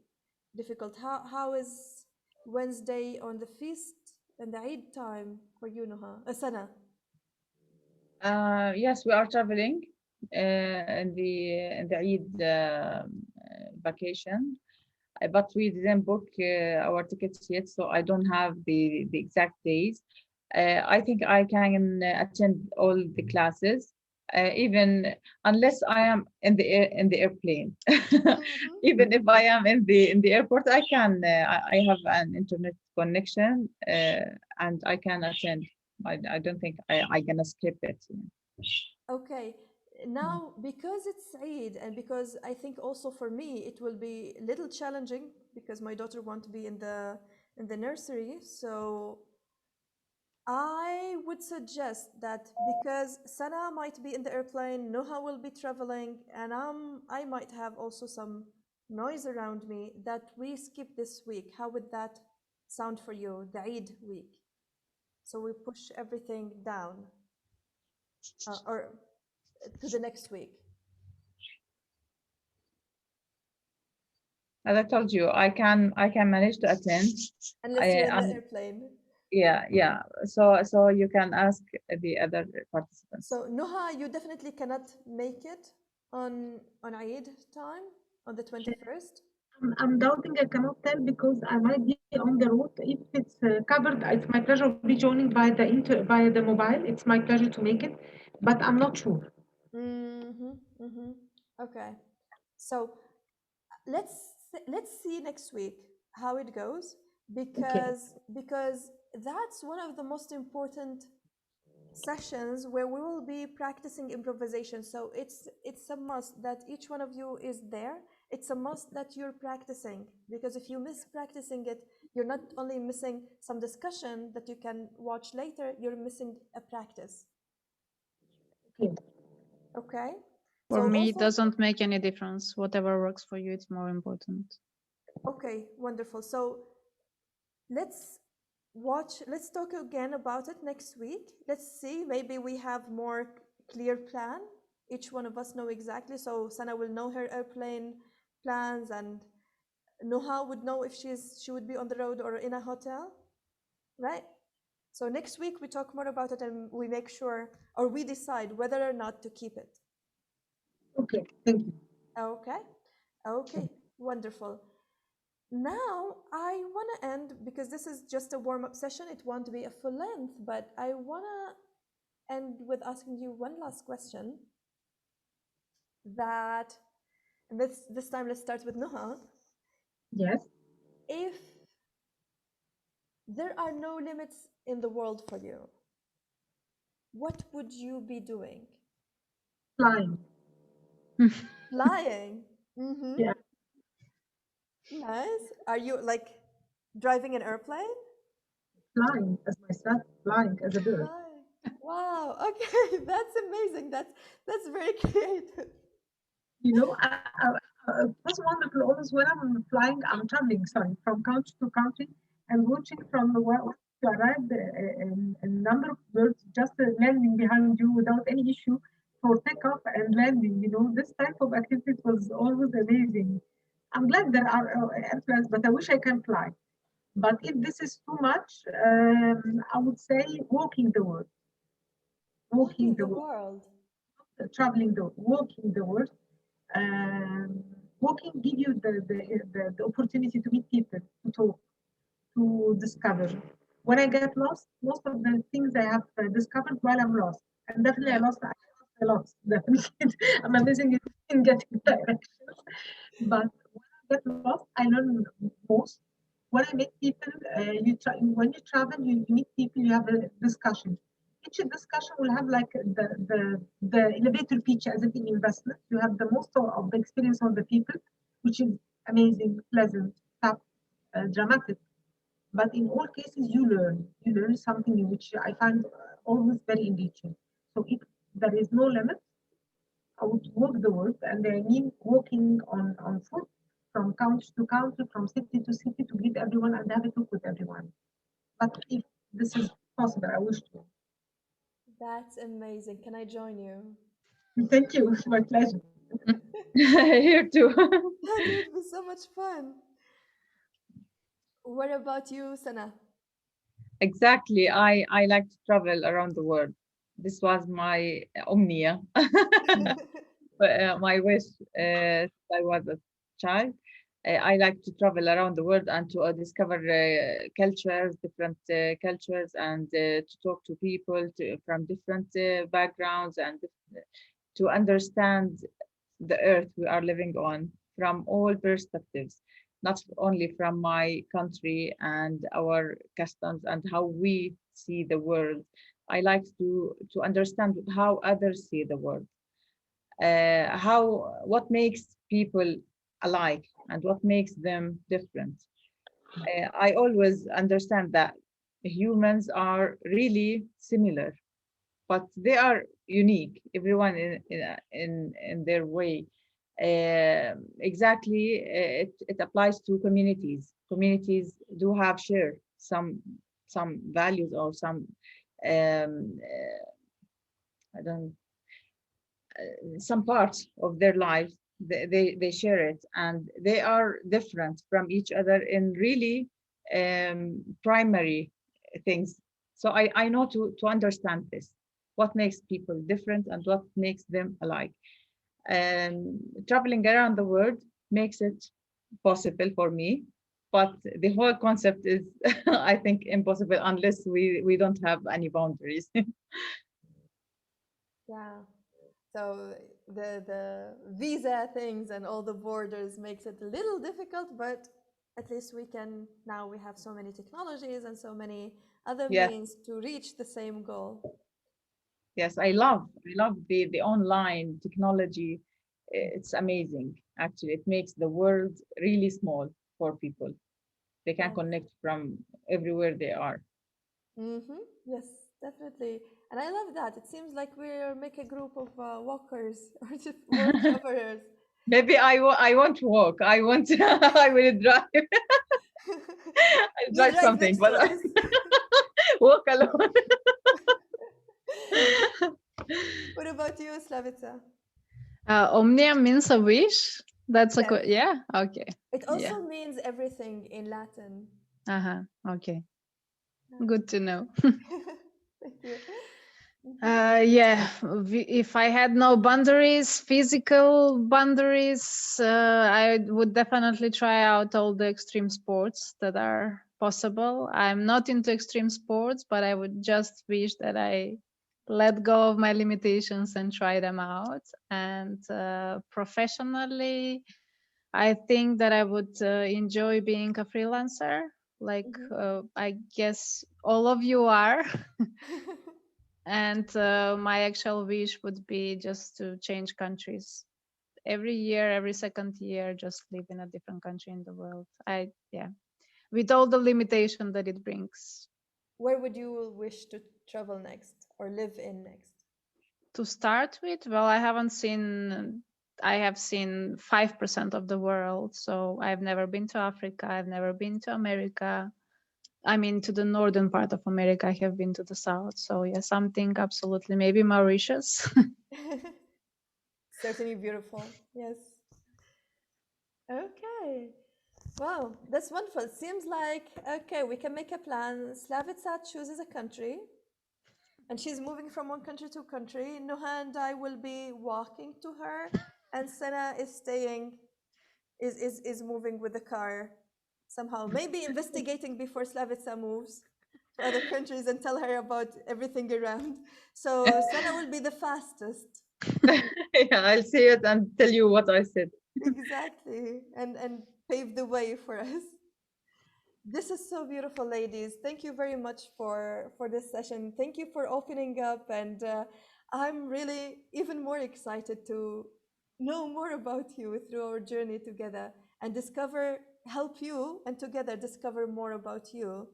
difficult. How is Wednesday on the feast and the Eid time for you, Nuha? Sana. Yes, we are traveling in the Eid vacation, but we didn't book our tickets yet, so I don't have the exact days. I think I can attend all the classes, even unless I am in the airplane. Mhm. Even if I am in the airport, I can. I have an internet connection, and I can attend. I don't think I gonna skip it. Okay, now because it's Eid, and because I think also for me it will be a little challenging because my daughter won't be in the nursery, so I would suggest that because Sana might be in the airplane, Noha will be traveling, and I might have also some noise around me, that we skip this week. How would that sound for you, the Eid week? So we push everything down or to the next week. As I told you, I can manage to attend. Unless you're in the And airplane. yeah. So you can ask the other participants. So Noha, you definitely cannot make it on Eid time on the 21st. I'm doubting, I cannot tell because I might be on the road. If it's covered, it's my pleasure to be joining by the mobile. It's my pleasure to make it, but I'm not sure. Okay. So let's see next week how it goes, Okay. because that's one of the most important sessions where we will be practicing improvisation. So it's a must that each one of you is there. It's a must that you're practicing, because if you miss practicing it, you're not only missing some discussion that you can watch later, you're missing a practice. Okay. Okay. For So me, it also, doesn't make any difference. Whatever works for you, it's more important. okay, wonderful. So let's let's talk again about it next week. Let's see, maybe we have more clear plan. Each one of us know exactly. So Sana will know her airplane plans, and Noha would know if she would be on the road or in a hotel, right? So next week we talk more about it, and we make sure, or we decide whether or not to keep it. Okay. Thank you. Okay. Okay. Wonderful. Now I want to end, because this is just a warm-up session. It won't be a full length, but I want to end with asking you one last question. that, and this time let's start with Noha. Yes. If there are no limits in the world for you, what would you be doing? Flying. Flying. Mm-hmm. Yeah. Nice. Are you like driving an airplane? Flying as myself, flying as a bird. Flying. Wow. Okay, that's amazing. That's very creative. You know, what's wonderful always when I'm flying, I'm traveling, sorry, from country to country and watching from the where you arrive, a number of birds just landing behind you without any issue for takeoff and landing. You know, this type of activities was always amazing. I'm glad there are airplanes, but I wish I can fly. But if this is too much, I would say walking the world, walking Walking the the world, world. traveling the walking the world. Um, Walking give you the opportunity to meet people, to talk, to discover. When I get lost, most of the things I have discovered while I'm lost, and definitely I lost a lot. Definitely, I'm amazing in getting directions. But when I get lost, I learn most. When I meet people, when you travel, you meet people, you have a discussion. Each discussion will have like the elevator pitch as if in investment. You have the most of the experience of the people, which is amazing, pleasant, tough, dramatic. But in all cases, you learn something new, which I find always very enriching. So if there is no limit, I would walk the world, and I mean walking on foot from country to country, from city to city, to greet everyone and have a talk with everyone. But if this is possible, I wish to. That's amazing. Can I join you? Thank you. It's my pleasure. Here too. That would be so much fun. What about you, Sana? Exactly. I like to travel around the world. This was my omnia, my wish since I was a child. I like to travel around the world and to discover cultures, different cultures, and to talk to people from different backgrounds and to understand the earth we are living on from all perspectives, not only from my country and our customs and how we see the world. I like to understand how others see the world, how what makes people alike and what makes them different. I always understand that humans are really similar, but they are unique, everyone in their way. Exactly, it applies to communities. Communities do have share some values or some I don't some parts of their lives. They share it, and they are different from each other in really primary things. So I know to understand this, what makes people different and what makes them alike. Traveling around the world makes it possible for me, but the whole concept is I think impossible unless we don't have any boundaries. Yeah. So the visa things and all the borders makes it a little difficult, but at least we can now we have so many technologies and so many other Yeah. means to reach the same goal. Yes, I love the online technology. It's amazing. Actually, it makes the world really small for people. They can Yes. connect from everywhere they are. Mm-hmm. Yes, definitely. And I love that. It seems like we're make a group of walkers or just world travelers. Maybe I won't walk. I want I will drive. I'll You drive drive something, next but to us. walk alone. What about you, Slavica? Omnia means a wish. That's a Yes. yeah. Okay. It Yeah. also means everything in Latin. Uh-huh. Okay. Yeah. Good to know. Thank you. Mhm. Yeah, if I had no boundaries, physical boundaries, I would definitely try out all the extreme sports that are possible. I'm not into extreme sports, but I would just wish that I let go of my limitations and try them out. And professionally, I think that I would enjoy being a freelancer, like I guess all of you are. And my actual wish would be just to change countries every year, every second year, just live in a different country in the world. With all the limitation that it brings. Where would you wish to travel next or live in next? To start with, well, I have seen 5% of the world. So I've never been to Africa. I've never been to America. I mean, to the northern part of America. I have been to the south. So yeah, something absolutely, maybe Mauritius. Certainly beautiful. Yes. Okay. Wow, that's wonderful. It seems like, okay, we can make a plan. Slavica chooses a country and she's moving from one country to country. Nuha and I will be walking to her, and Sana is staying, is moving with the car somehow. Maybe investigating before Slavica moves to other countries and tell her about everything around. So Sana will be the fastest. Yeah, I'll see it and tell you what I said. Exactly. And pave the way for us. This is so beautiful, ladies. Thank you very much for this session. Thank you for opening up, and I'm really even more excited to know more about you through our journey together and help you, and together discover more about you.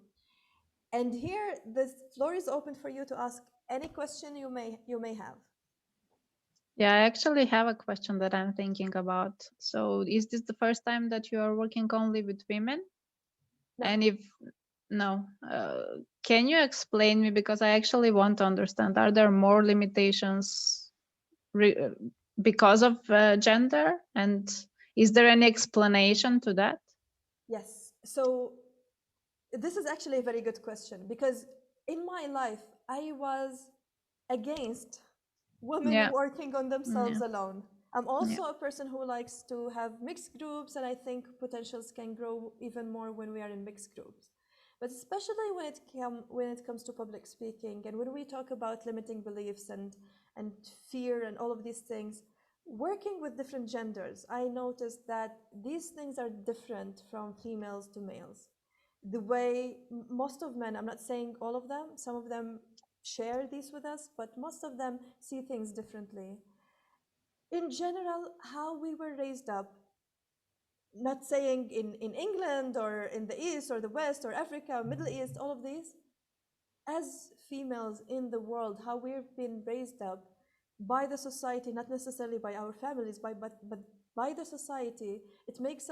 And here, the floor is open for you to ask any question you may have. Yeah, I actually have a question that I'm thinking about. So is this the first time that you are working only with women? No. And if no, can you explain me, because I actually want to understand, are there more limitations because of gender, and is there any explanation to that? Yes. So this is actually a very good question, because in my life, I was against women Yeah. working on themselves Yeah. alone. I'm Yeah. also a person who likes to have mixed groups, and I think potentials can grow even more when we are in mixed groups. But especially when it comes to public speaking, and when we talk about limiting beliefs and fear and all of these things, working with different genders, I noticed that these things are different from females to males. The way most of men, I'm not saying all of them, some of them share these with us, but most of them see things differently. In general, how we were raised up, not saying in England or in the East or the West or Africa or Middle East, all of these, as females in the world, how we've been raised up by the society, not necessarily by our families, but by the society, it makes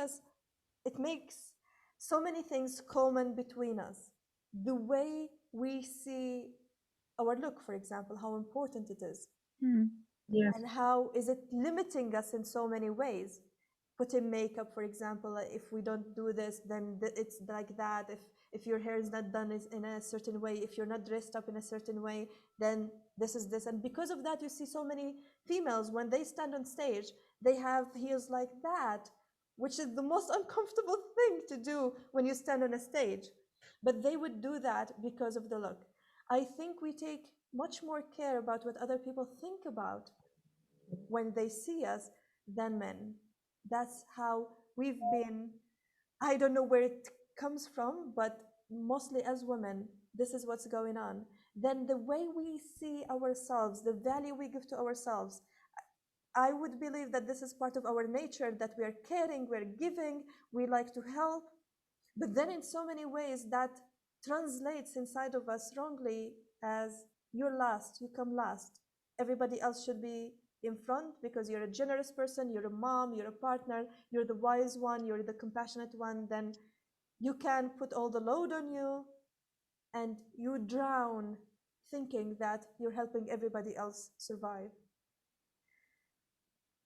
so many things common between us. The way we see our look, for example, how important it is, Yes. and how is it limiting us in so many ways. Put in makeup, for example, if we don't do this, then it's like that. If your hair is not done in a certain way, if you're not dressed up in a certain way, then this is this. And because of that, you see so many females, when they stand on stage, they have heels like that, which is the most uncomfortable thing to do when you stand on a stage. But they would do that because of the look. I think we take much more care about what other people think about when they see us than men. That's how we've been. I don't know where it comes from, but mostly as women, this is what's going on. Then the way we see ourselves, the value we give to ourselves, I would believe that this is part of our nature, that we are caring, we're giving, we like to help. But then in so many ways that translates inside of us wrongly as you're last, you come last. Everybody else should be in front because you're a generous person, you're a mom, you're a partner, you're the wise one, you're the compassionate one. Then you can put all the load on you and you drown thinking that you're helping everybody else survive.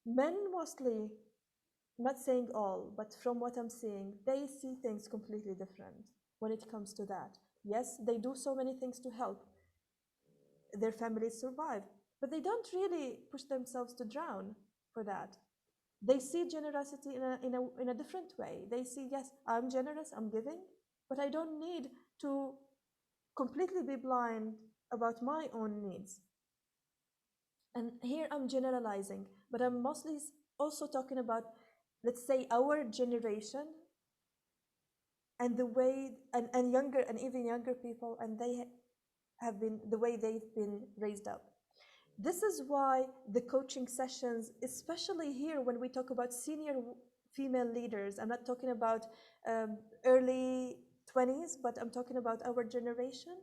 Men mostly, not saying all, but from what I'm seeing, they see things completely different when it comes to that. Yes, they do so many things to help their families survive, but they don't really push themselves to drown for that. They see generosity in a different way. They see, yes, I'm generous, I'm giving, but I don't need to completely be blind about my own needs. And here I'm generalizing, but I'm mostly also talking about, let's say, our generation and the way, and younger, and even younger people, and they have been the way they've been raised up. This is why the coaching sessions, especially here when we talk about senior female leaders, I'm not talking about early 20s, but I'm talking about our generation.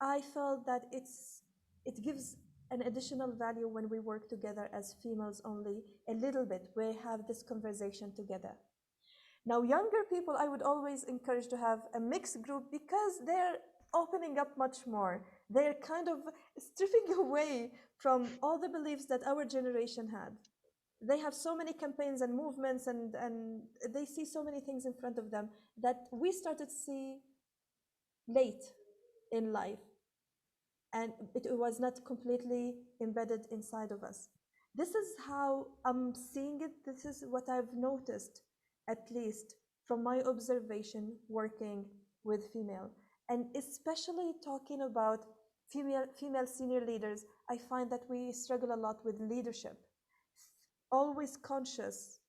I felt that it gives an additional value when we work together as females only a little bit. We have this conversation together. Now, younger people, I would always encourage to have a mixed group because they're opening up much more. They're kind of stripping away from all the beliefs that our generation had. They have so many campaigns and movements, and they see so many things in front of them that we started to see late in life. And it was not completely embedded inside of us. This is how I'm seeing it. This is what I've noticed, at least from my observation working with female. And especially talking about female senior leaders, I find that we struggle a lot with leadership. Always conscious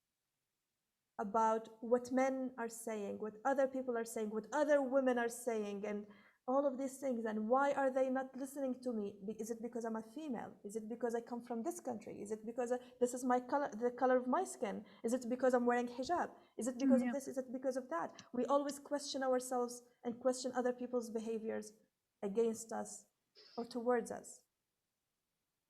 about what men are saying, what other people are saying, what other women are saying, and all of these things. And why are they not listening to me? Is it because I'm a female? Is it because I come from this country? Is it because this is my color, the color of my skin? Is it because I'm wearing hijab? Is it because of this? Is it because of that? We always question ourselves and question other people's behaviors against us or towards us.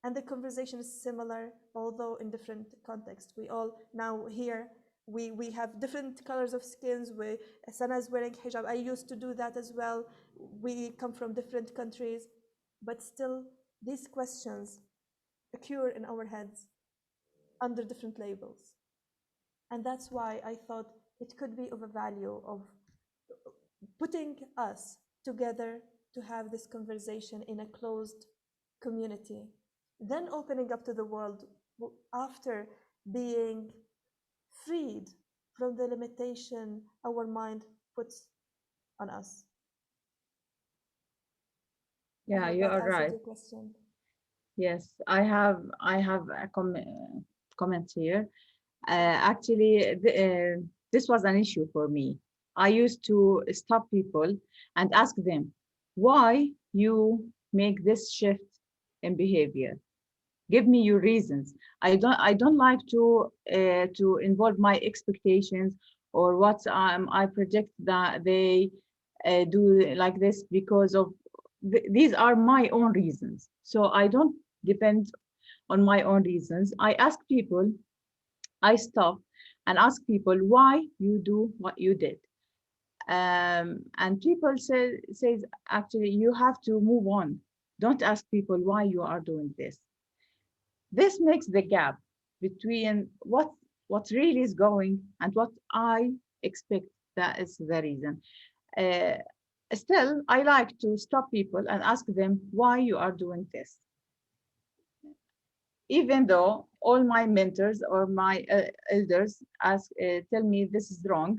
And the conversation is similar, although in different contexts. We all now here, we have different colors of skins. Sana is wearing hijab. I used to do that as well. We come from different countries, but still these questions occur in our heads under different labels. And that's why I thought it could be of a value of putting us together to have this conversation in a closed community, then opening up to the world after being freed from the limitation our mind puts on us. I Yeah, hope you that are answered right. your question. Yes, I have a comment here. Actually, this was an issue for me. I used to stop people and ask them why you make this shift in behavior. Give me your reasons. I don't like to involve my expectations or what I project that they do like this because of these are my own reasons. So I don't depend on my own reasons. I ask people, I stop and ask people why you do what you did. And people says actually you have to move on. Don't ask people why you are doing this. This makes the gap between what really is going and what I expect that is the reason. Uh, Still, I like to stop people and ask them why you are doing this. Even though all my mentors or my elders tell me this is wrong,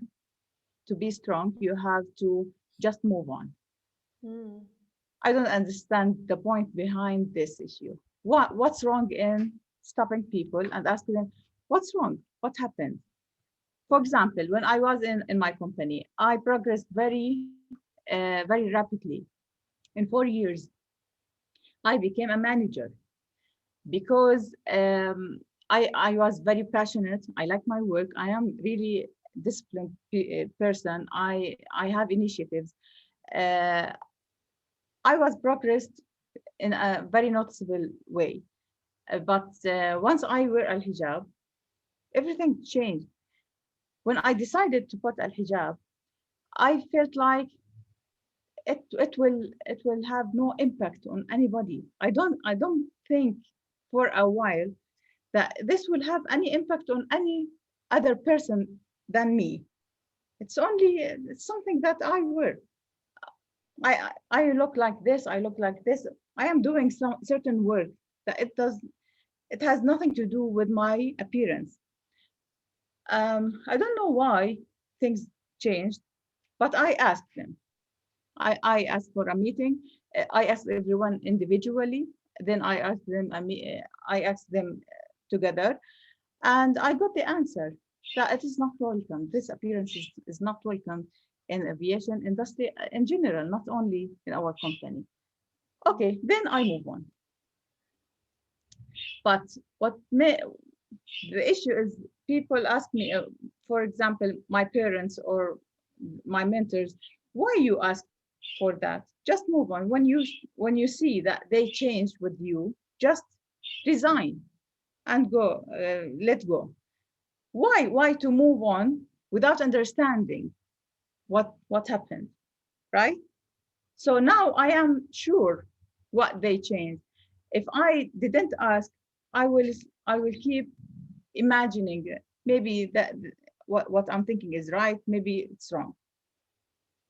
to be strong, you have to just move on. Mm. I don't understand the point behind this issue. What's wrong in stopping people and asking them, what's wrong? What happened? For example, when I was in my company, I progressed very rapidly. In 4 years, I became a manager because I was very passionate. I like my work. I am really disciplined person. I have initiatives. Uh, I was progressed in a very noticeable way. But once I wear al hijab, everything changed. When I decided to put al hijab, I felt like it will have no impact on anybody. I don't think for a while that this will have any impact on any other person than me. It's something that I wear. I look like this. I look like this. I am doing some certain work that it has nothing to do with my appearance. I don't know why things changed, but I asked them. I asked for a meeting. I asked everyone individually. Then I asked them together, and I got the answer that it is not welcome. This appearance is not welcome in aviation industry in general, not only in our company. Okay, then I move on. But the issue is people ask me, for example, my parents or my mentors, why you ask for that? Just move on. When you see that they change with you, just resign and go, let go. Why to move on without understanding what happened, right? So now I am sure what they changed. If I didn't ask, I will keep imagining maybe that what I'm thinking is right, maybe it's wrong,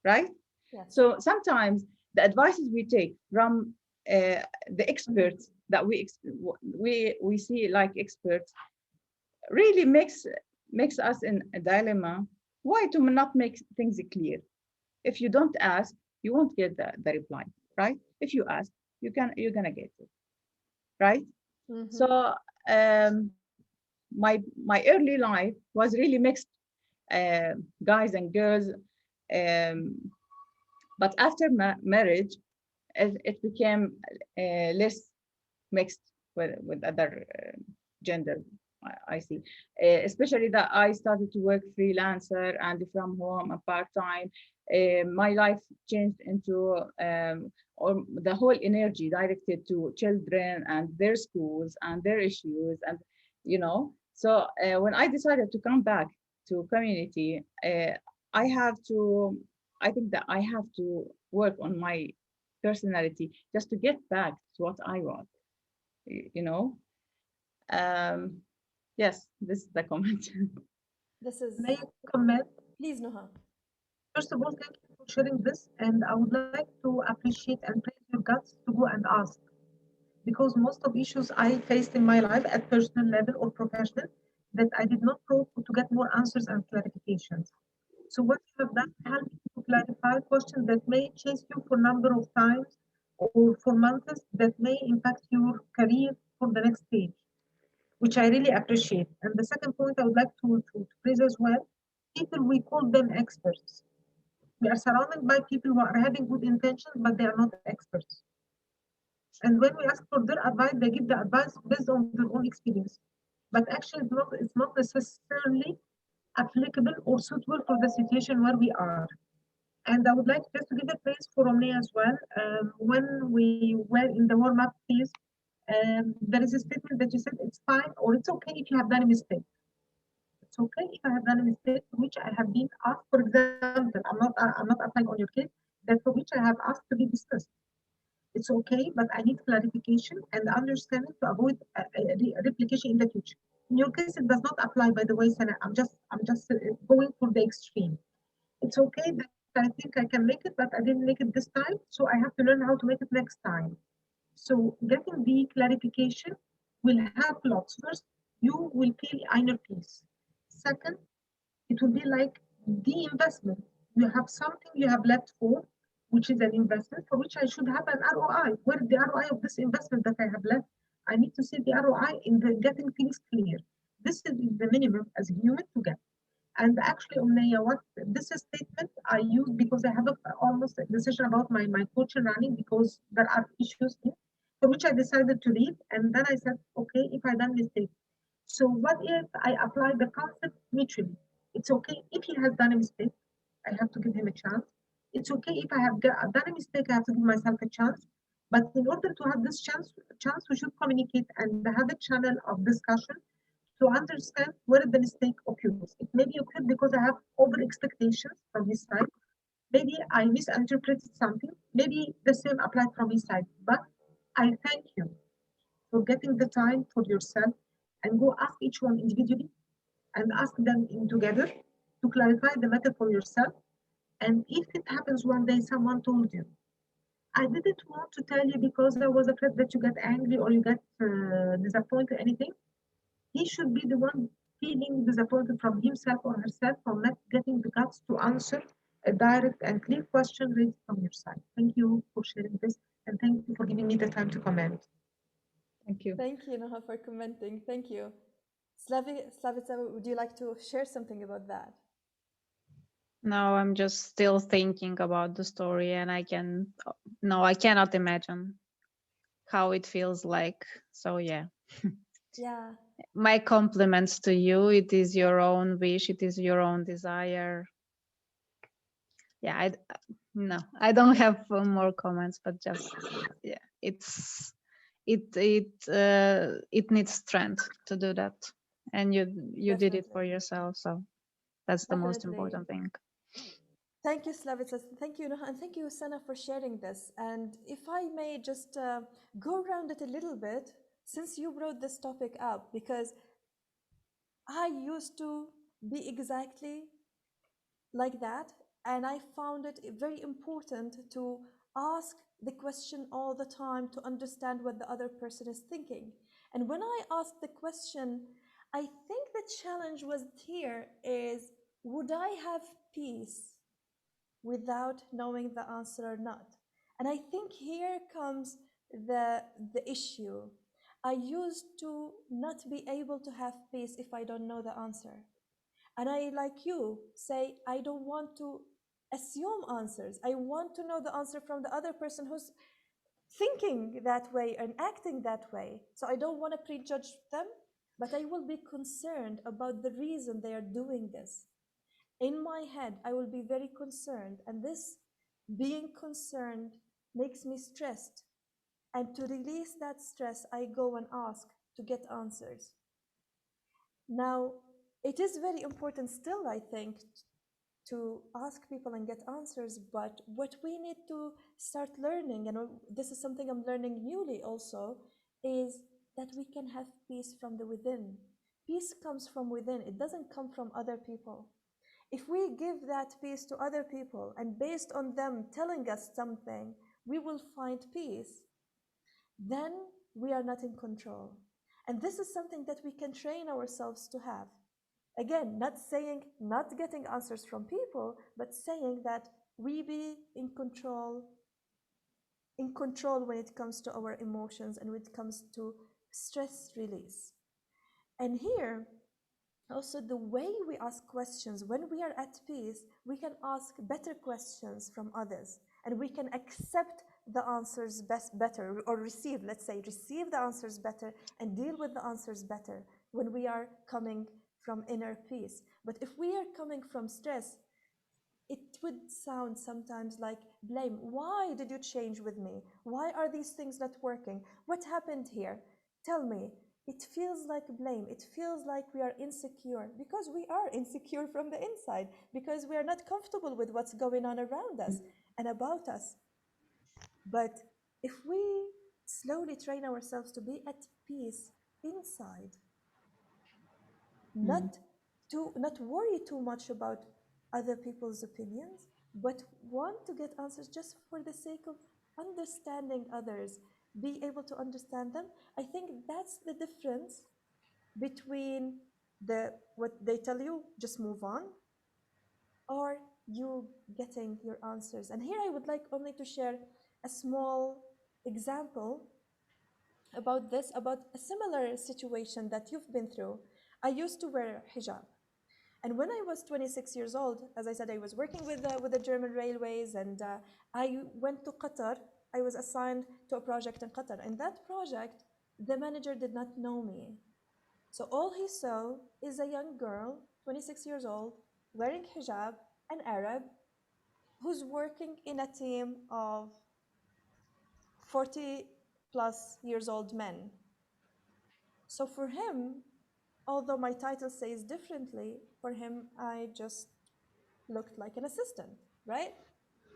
right? Yes. So sometimes the advices we take from the experts that we see like experts really makes us in a dilemma. Why to not make things clear? If you don't ask, you won't get the reply, right? If you ask, you're gonna get it, right? So my early life was really mixed, guys and girls. Um, but after marriage, it became less mixed with other gender. I see, especially that I started to work freelancer and from home and part time. My life changed into or the whole energy directed to children and their schools and their issues, and So when I decided to come back to community, I have to. I think that I have to work on my personality just to get back to what I want. You know. Um, yes, this is the comment. This is, May I comment? please, Nuha. First of all, thank you for sharing this, and I would like to appreciate and praise your guts to go and ask, because most of issues I faced in my life at personal level or professional, that I did not go to get more answers and clarifications. So what you have done helped you to clarify questions that may chase you for a number of times or for months, that may impact your career for the next stage, which I really appreciate. And the second point I would like to praise as well, people, we call them experts. We are surrounded by people who are having good intentions, but they are not experts. And when we ask for their advice, they give the advice based on their own experience. But actually, it's not necessarily applicable or suitable for the situation where we are. And I would like just to give a praise for Omni as well. When we were in the warm-up phase, there is a statement that you said it's fine or it's okay if you have done a mistake. It's okay if I have done a mistake for which I have been asked, for example, I'm not applying on your case, that for which I have asked to be discussed. It's okay, but I need clarification and understanding to avoid a replication in the future. In your case, it does not apply, by the way, Sana. I'm just going for the extreme. It's okay that I think I can make it, but I didn't make it this time, so I have to learn how to make it next time. So getting the clarification will help lots. First, you will feel inner peace. Second, it will be like the investment. You have something you have left for, which is an investment for which I should have an ROI. Where is the ROI of this investment that I have left? I need to see the ROI in the getting things clear. This is the minimum as a human to get. And actually, Omneya, what this is statement I use because I have almost a decision about my coaching running because there are issues in for which I decided to leave. And then I said, okay, if I done mistake. So what if I apply the concept mutually? It's okay if he has done a mistake, I have to give him a chance. It's okay if I have done a mistake, I have to give myself a chance. But in order to have this chance, we should communicate and have a channel of discussion to understand where the mistake occurs. It may be occurred because I have over expectations from his side. Maybe I misinterpreted something. Maybe the same applied from his side. But I thank you for getting the time for yourself and go ask each one individually and ask them in together to clarify the matter for yourself. And if it happens one day, someone told you, I didn't want to tell you because I was afraid that you get angry or you get disappointed, anything. He should be the one feeling disappointed from himself or herself for not getting the guts to answer a direct and clear question raised from your side. Thank you for sharing this and thank you for giving me the time to comment. Thank you. Thank you, Noha, for commenting. Thank you. Slavica, would you like to share something about that? No, I'm just still thinking about the story, and I cannot imagine how it feels like. So yeah, Yeah, my compliments to you. It is your own wish. It is your own desire. Yeah, no, I don't have more comments, but just yeah, it needs strength to do that, and you did it for definitely. yourself, so that's the most Definitely. important thing. Thank you, Slavica. Thank you, Noha, and thank you, Sana, for sharing this. And if I may just go around it a little bit, since you brought this topic up, because I used to be exactly like that, and I found it very important to ask the question all the time to understand what the other person is thinking. And when I asked the question, I think the challenge was here is, would I have peace without knowing the answer or not? And I think here comes the issue. I used to not be able to have peace if I don't know the answer. And I, like you, say, I don't want to assume answers. I want to know the answer from the other person who's thinking that way and acting that way. So I don't want to prejudge them, but I will be concerned about the reason they are doing this. In my head, I will be very concerned. And this being concerned makes me stressed. And to release that stress, I go and ask to get answers. Now, it is very important still, I think, to ask people and get answers. But what we need to start learning, and this is something I'm learning newly also, is that we can have peace from the within. Peace comes from within, it doesn't come from other people. If we give that peace to other people and based on them telling us something, we will find peace, then we are not in control. And this is something that we can train ourselves to have. Again, not saying not getting answers from people, but saying that we be in control when it comes to our emotions and when it comes to stress release. And here, also the way we ask questions, when we are at peace, we can ask better questions from others and we can accept the answers better, or let's say, receive the answers better and deal with the answers better when we are coming from inner peace. But if we are coming from stress, it would sound sometimes like blame. Why did you change with me? Why are these things not working? What happened here? Tell me. It feels like blame. It feels like we are insecure because we are insecure from the inside, because we are not comfortable with what's going on around us and about us. But if we slowly train ourselves to be at peace inside, not not worry too much about other people's opinions, but want to get answers just for the sake of understanding others, be able to understand them. I think that's the difference between what they tell you, just move on, or you getting your answers. And here I would like only to share a small example about this, about a similar situation that you've been through. I used to wear hijab. And when I was 26 years old, as I said, I was working with the German Railways, and I went to Qatar. I was assigned to a project in Qatar. In that project, the manager did not know me. So all he saw is a young girl, 26 years old, wearing hijab, an Arab, who's working in a team of 40 plus years old men. So for him, although my title says differently, for him, I just looked like an assistant, right?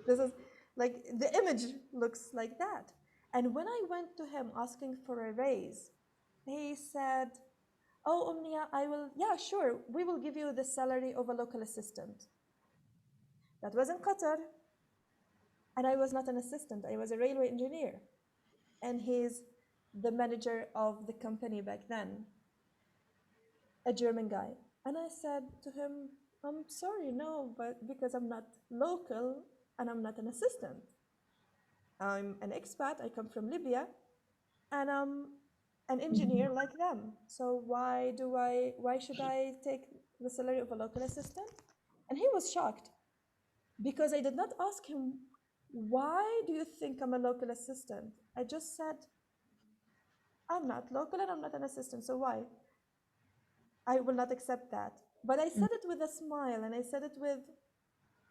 This is like the image looks like that. And when I went to him asking for a raise, he said, "Oh, Omnia, yeah, sure, we will give you the salary of a local assistant." That was in Qatar, and I was not an assistant, I was a railway engineer. And he's the manager of the company back then, a German guy. And I said to him, "I'm sorry, no, but because I'm not local and I'm not an assistant. I'm an expat, I come from Libya, and an engineer like them. So why should I take the salary of a local assistant? And he was shocked because I did not ask him, why do you think I'm a local assistant? I just said, I'm not local and I'm not an assistant, so why? I will not accept that. But I said it with a smile, and I said it with,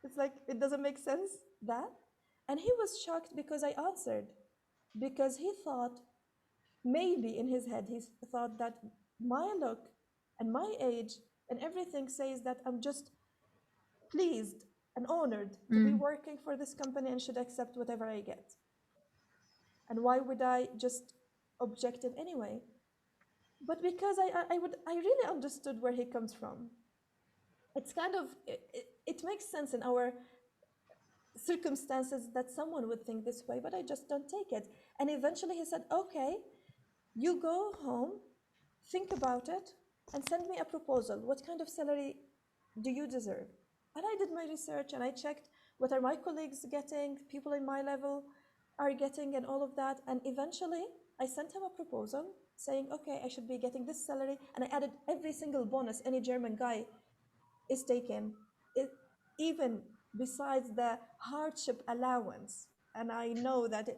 it's like, it doesn't make sense, that. And he was shocked because I answered, because he thought, maybe in his head, he thought that my look and my age and everything says that I'm just pleased and honored to be working for this company and should accept whatever I get. And why would I just object it anyway? But because I really understood where he comes from. It's kind of, it makes sense in our circumstances that someone would think this way, but I just don't take it. And eventually he said, okay, you go home, think about it, and send me a proposal. What kind of salary do you deserve? And I did my research and I checked what are my colleagues getting, people in my level are getting, and all of that. And eventually I sent him a proposal saying, okay, I should be getting this salary. And I added every single bonus any German guy is taken, even besides the hardship allowance. And I know that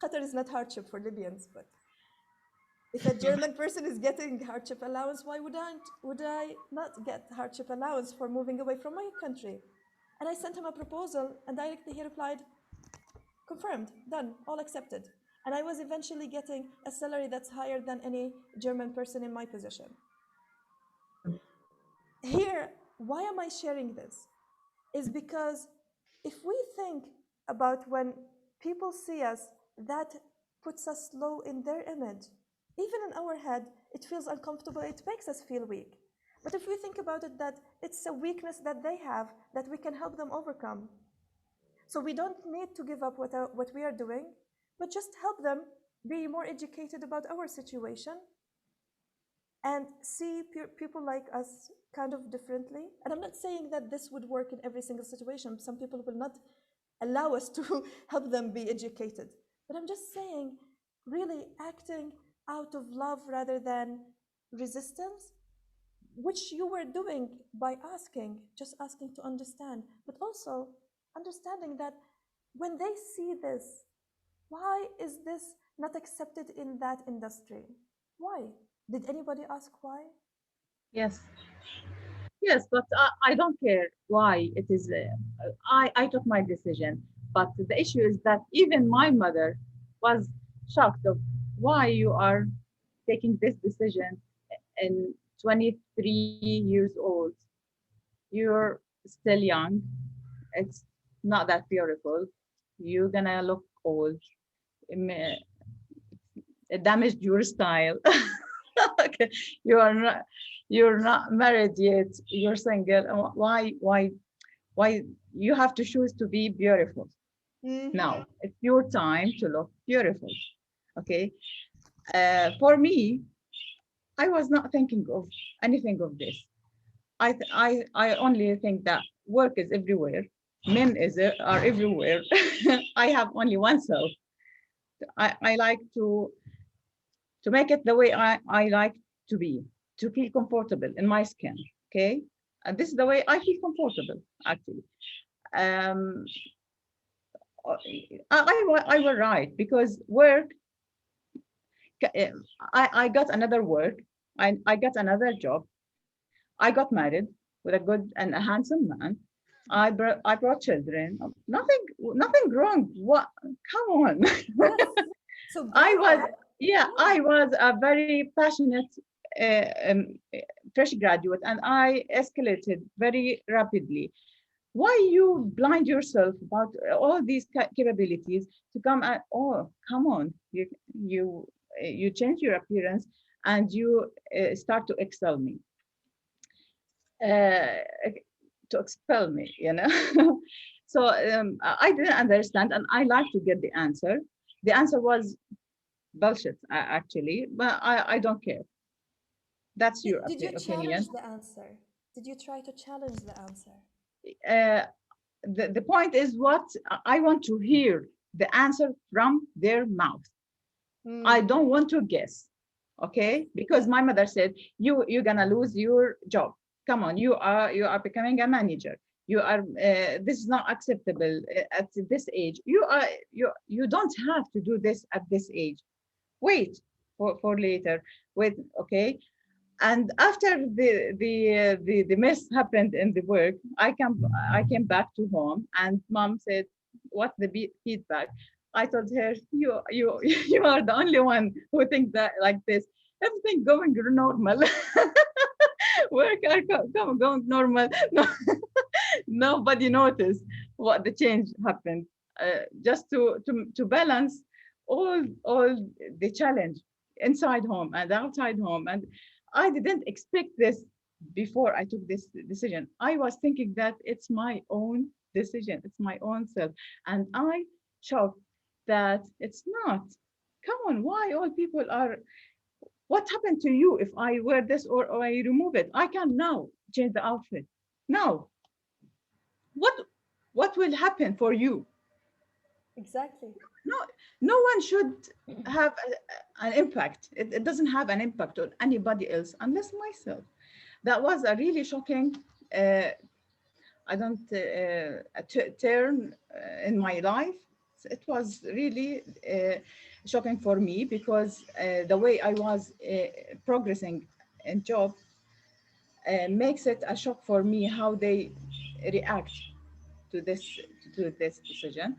Qatar is not hardship for Libyans, but if a German person is getting hardship allowance, why would I not get hardship allowance for moving away from my country? And I sent him a proposal, and directly he replied, confirmed, done, all accepted. And I was eventually getting a salary that's higher than any German person in my position. Here, why am I sharing this? Is because if we think about when people see us, that puts us low in their image. Even in our head, it feels uncomfortable, it makes us feel weak. But if we think about it, that it's a weakness that they have that we can help them overcome. So we don't need to give up what we are doing, but just help them be more educated about our situation and see people like us kind of differently. And I'm not saying that this would work in every single situation. Some people will not allow us to help them be educated. But I'm just saying, really acting out of love rather than resistance, which you were doing by asking, just asking to understand, but also understanding that when they see this, why is this not accepted in that industry? Why? Did anybody ask why? Yes. Yes, but I don't care why it is. I took my decision, but the issue is that even my mother was shocked of why you are taking this decision in 23 years old. You're still young. It's not that beautiful. You're gonna look old. It damaged your style. Okay, you're not married yet. You're single. Why you have to choose to be beautiful? Now it's your time to look beautiful. Okay. For me, I was not thinking of anything of this. I only think that work is everywhere. Men are everywhere. I have only one self. I like to make it the way I like to be, to feel comfortable in my skin. Okay. And this is the way I feel comfortable, actually. I was right, because work, I got another work. I got another job. I got married with a good and a handsome man. I brought children. Nothing wrong. What? Come on. Yes. So I was a very passionate fresh graduate, and I escalated very rapidly. Why you blind yourself about all these capabilities to come and, oh, come on, you change your appearance and you start to excel me. To expel me, you know. So I didn't understand, and I like to get the answer. The answer was bullshit, actually, but I don't care. That's your did you opinion. challenge the answer? Did you try to challenge the answer? The point is, what I want to hear the answer from their mouth. I don't want to guess. Okay, because my mother said, you're gonna lose your job. Come on, you are becoming a manager. You are this is not acceptable at this age. You don't have to do this at this age. Wait for later. Wait, okay. And after the mess happened in the work, I came back to home, and mom said, "What the feedback?" I told her, "You you are the only one who thinks that like this. Everything going normal. Work are going normal. No, nobody noticed what the change happened. Just to balance all the challenge inside home and outside home. And I didn't expect this before I took this decision. I was thinking that it's my own decision, it's my own self, and I shocked that it's not. Come on, why all people are? What happened to you if I wear this, or I remove it? I can now change the outfit. Now, what what will happen for you? Exactly. No, no one should have an impact. It doesn't have an impact on anybody else unless myself. That was a really shocking, uh, I don't turn in my life. It was really shocking for me, because the way I was progressing in job makes it a shock for me how they react to this decision.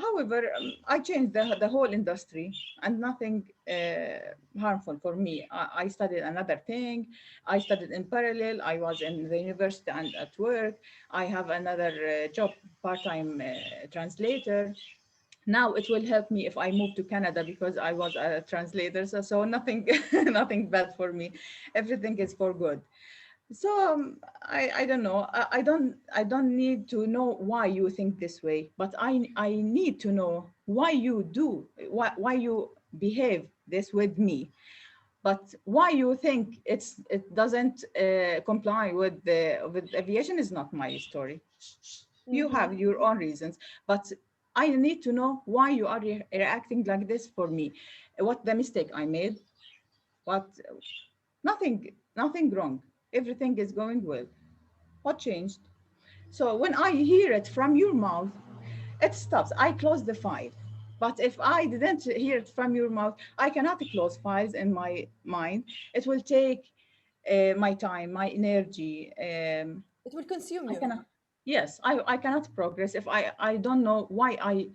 However, I changed the whole industry, and nothing harmful for me. I studied another thing. I studied in parallel. I was in the university and at work. I have another job, part-time translator. Now it will help me if I move to Canada, because I was a translator. So nothing, nothing bad for me. Everything is for good. So I don't know. I don't need to know why you think this way, but I need to know why you do, why you behave this with me. But why you think it doesn't comply with aviation is not my story. You have your own reasons, but I need to know why you are reacting like this for me. What the mistake I made? What? Nothing wrong. Everything is going well. What changed? So when I hear it from your mouth, it stops. I close the file. But if I didn't hear it from your mouth, I cannot close files in my mind. It will take my time, my energy. It will consume I you. cannot. Yes, I cannot progress if I don't know why I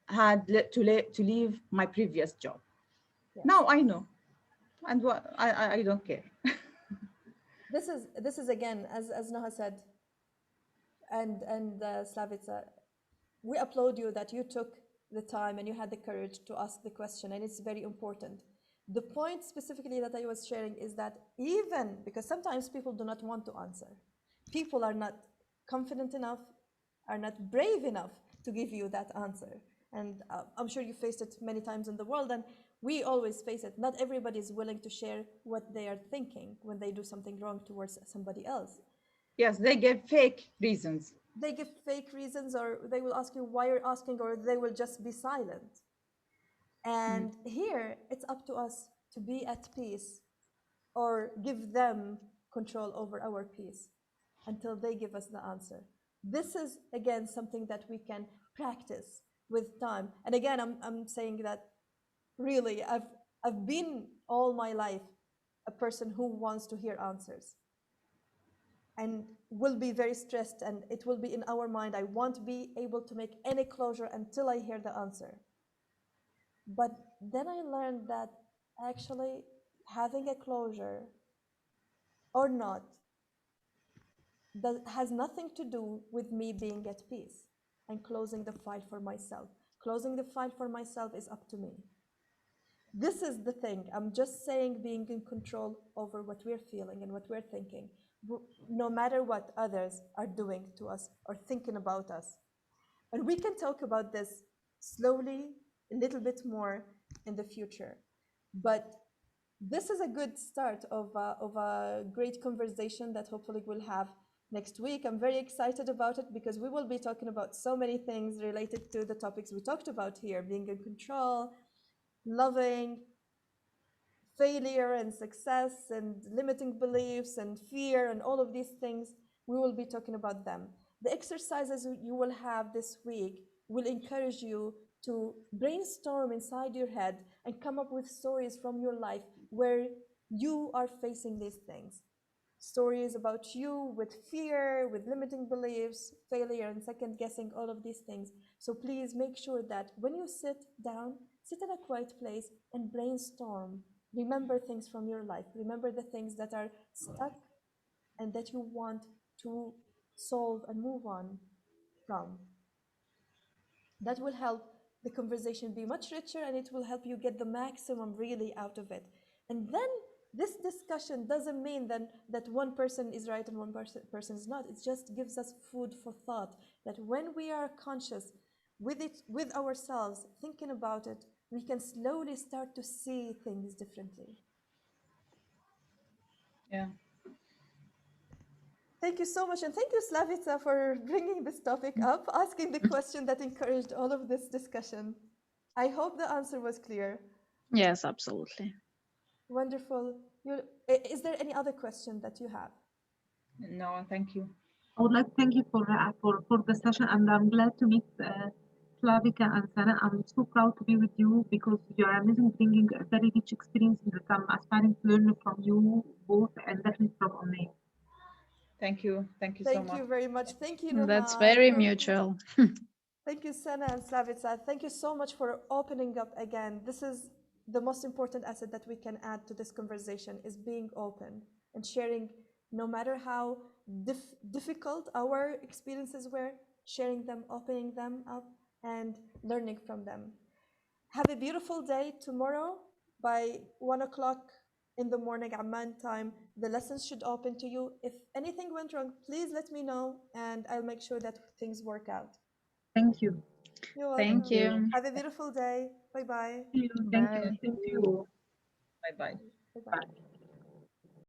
had to leave my previous job. Yes. Now I know, and what I don't care. This is again, as Naha said, and Slavica, we applaud you that you took the time and you had the courage to ask the question, and it's very important. The point specifically that I was sharing is that, even because sometimes people do not want to answer, people are not confident enough, are not brave enough to give you that answer. And I'm sure you faced it many times in the world, and we always face it. Not everybody is willing to share what they are thinking when they do something wrong towards somebody else. Yes, they give fake reasons. They give fake reasons, or they will ask you why you're asking, or they will just be silent. Mm. And here it's up to us to be at peace, or give them control over our peace until they give us the answer. This is again something that we can practice with time. And again, I'm saying that really I've been all my life a person who wants to hear answers, and will be very stressed, and it will be in our mind, I won't be able to make any closure until I hear the answer. But then I learned that actually having a closure or not, that has nothing to do with me being at peace and closing the file for myself. Closing the file for myself is up to me. This is the thing. I'm just saying, being in control over what we're feeling and what we're thinking, no matter what others are doing to us or thinking about us. And we can talk about this slowly, a little bit more in the future. But this is a good start of a great conversation that hopefully we'll have next week. I'm very excited about it, because we will be talking about so many things related to the topics we talked about here: being in control, loving, failure and success and limiting beliefs and fear and all of these things, we will be talking about them. The exercises you will have this week will encourage you to brainstorm inside your head and come up with stories from your life where you are facing these things. Stories about you with fear, with limiting beliefs, failure, and second guessing, all of these things. So please make sure that when you sit down, sit in a quiet place and brainstorm. Remember things from your life. Remember the things that are stuck and that you want to solve and move on from. That will help the conversation be much richer and it will help you get the maximum really out of it. And then this discussion doesn't mean that one person is right and one person is not. It just gives us food for thought that when we are conscious with ourselves, thinking about it, we can slowly start to see things differently. Yeah. Thank you so much. And thank you, Slavica, for bringing this topic up, asking the question that encouraged all of this discussion. I hope the answer was clear. Yes, absolutely. Wonderful. Is there any other question that you have? No, thank you. I would like to thank you for the session, and I'm glad to meet Slavika and Sana. I'm so proud to be with you because you are amazing, bringing a very rich experience that I'm aspiring to learn from you both and definitely from Omni. Thank you. Thank you so Thank much. you very much. Thank you, That's Nuha. very mutual. Thank you, Sana and Slavica. Thank you so much for opening up again. This is the most important asset that we can add to this conversation is being open and sharing, no matter how difficult our experiences were, sharing them, opening them up, and learning from them. Have a beautiful day. Tomorrow by 1 o'clock in the morning, Amman time, the lessons should open to you. If anything went wrong, please let me know and I'll make sure that things work out. Thank you. You're welcome. Thank you. Have a beautiful day. Bye bye. Thank you. Bye. Thank you. Bye-bye. Bye bye. Bye.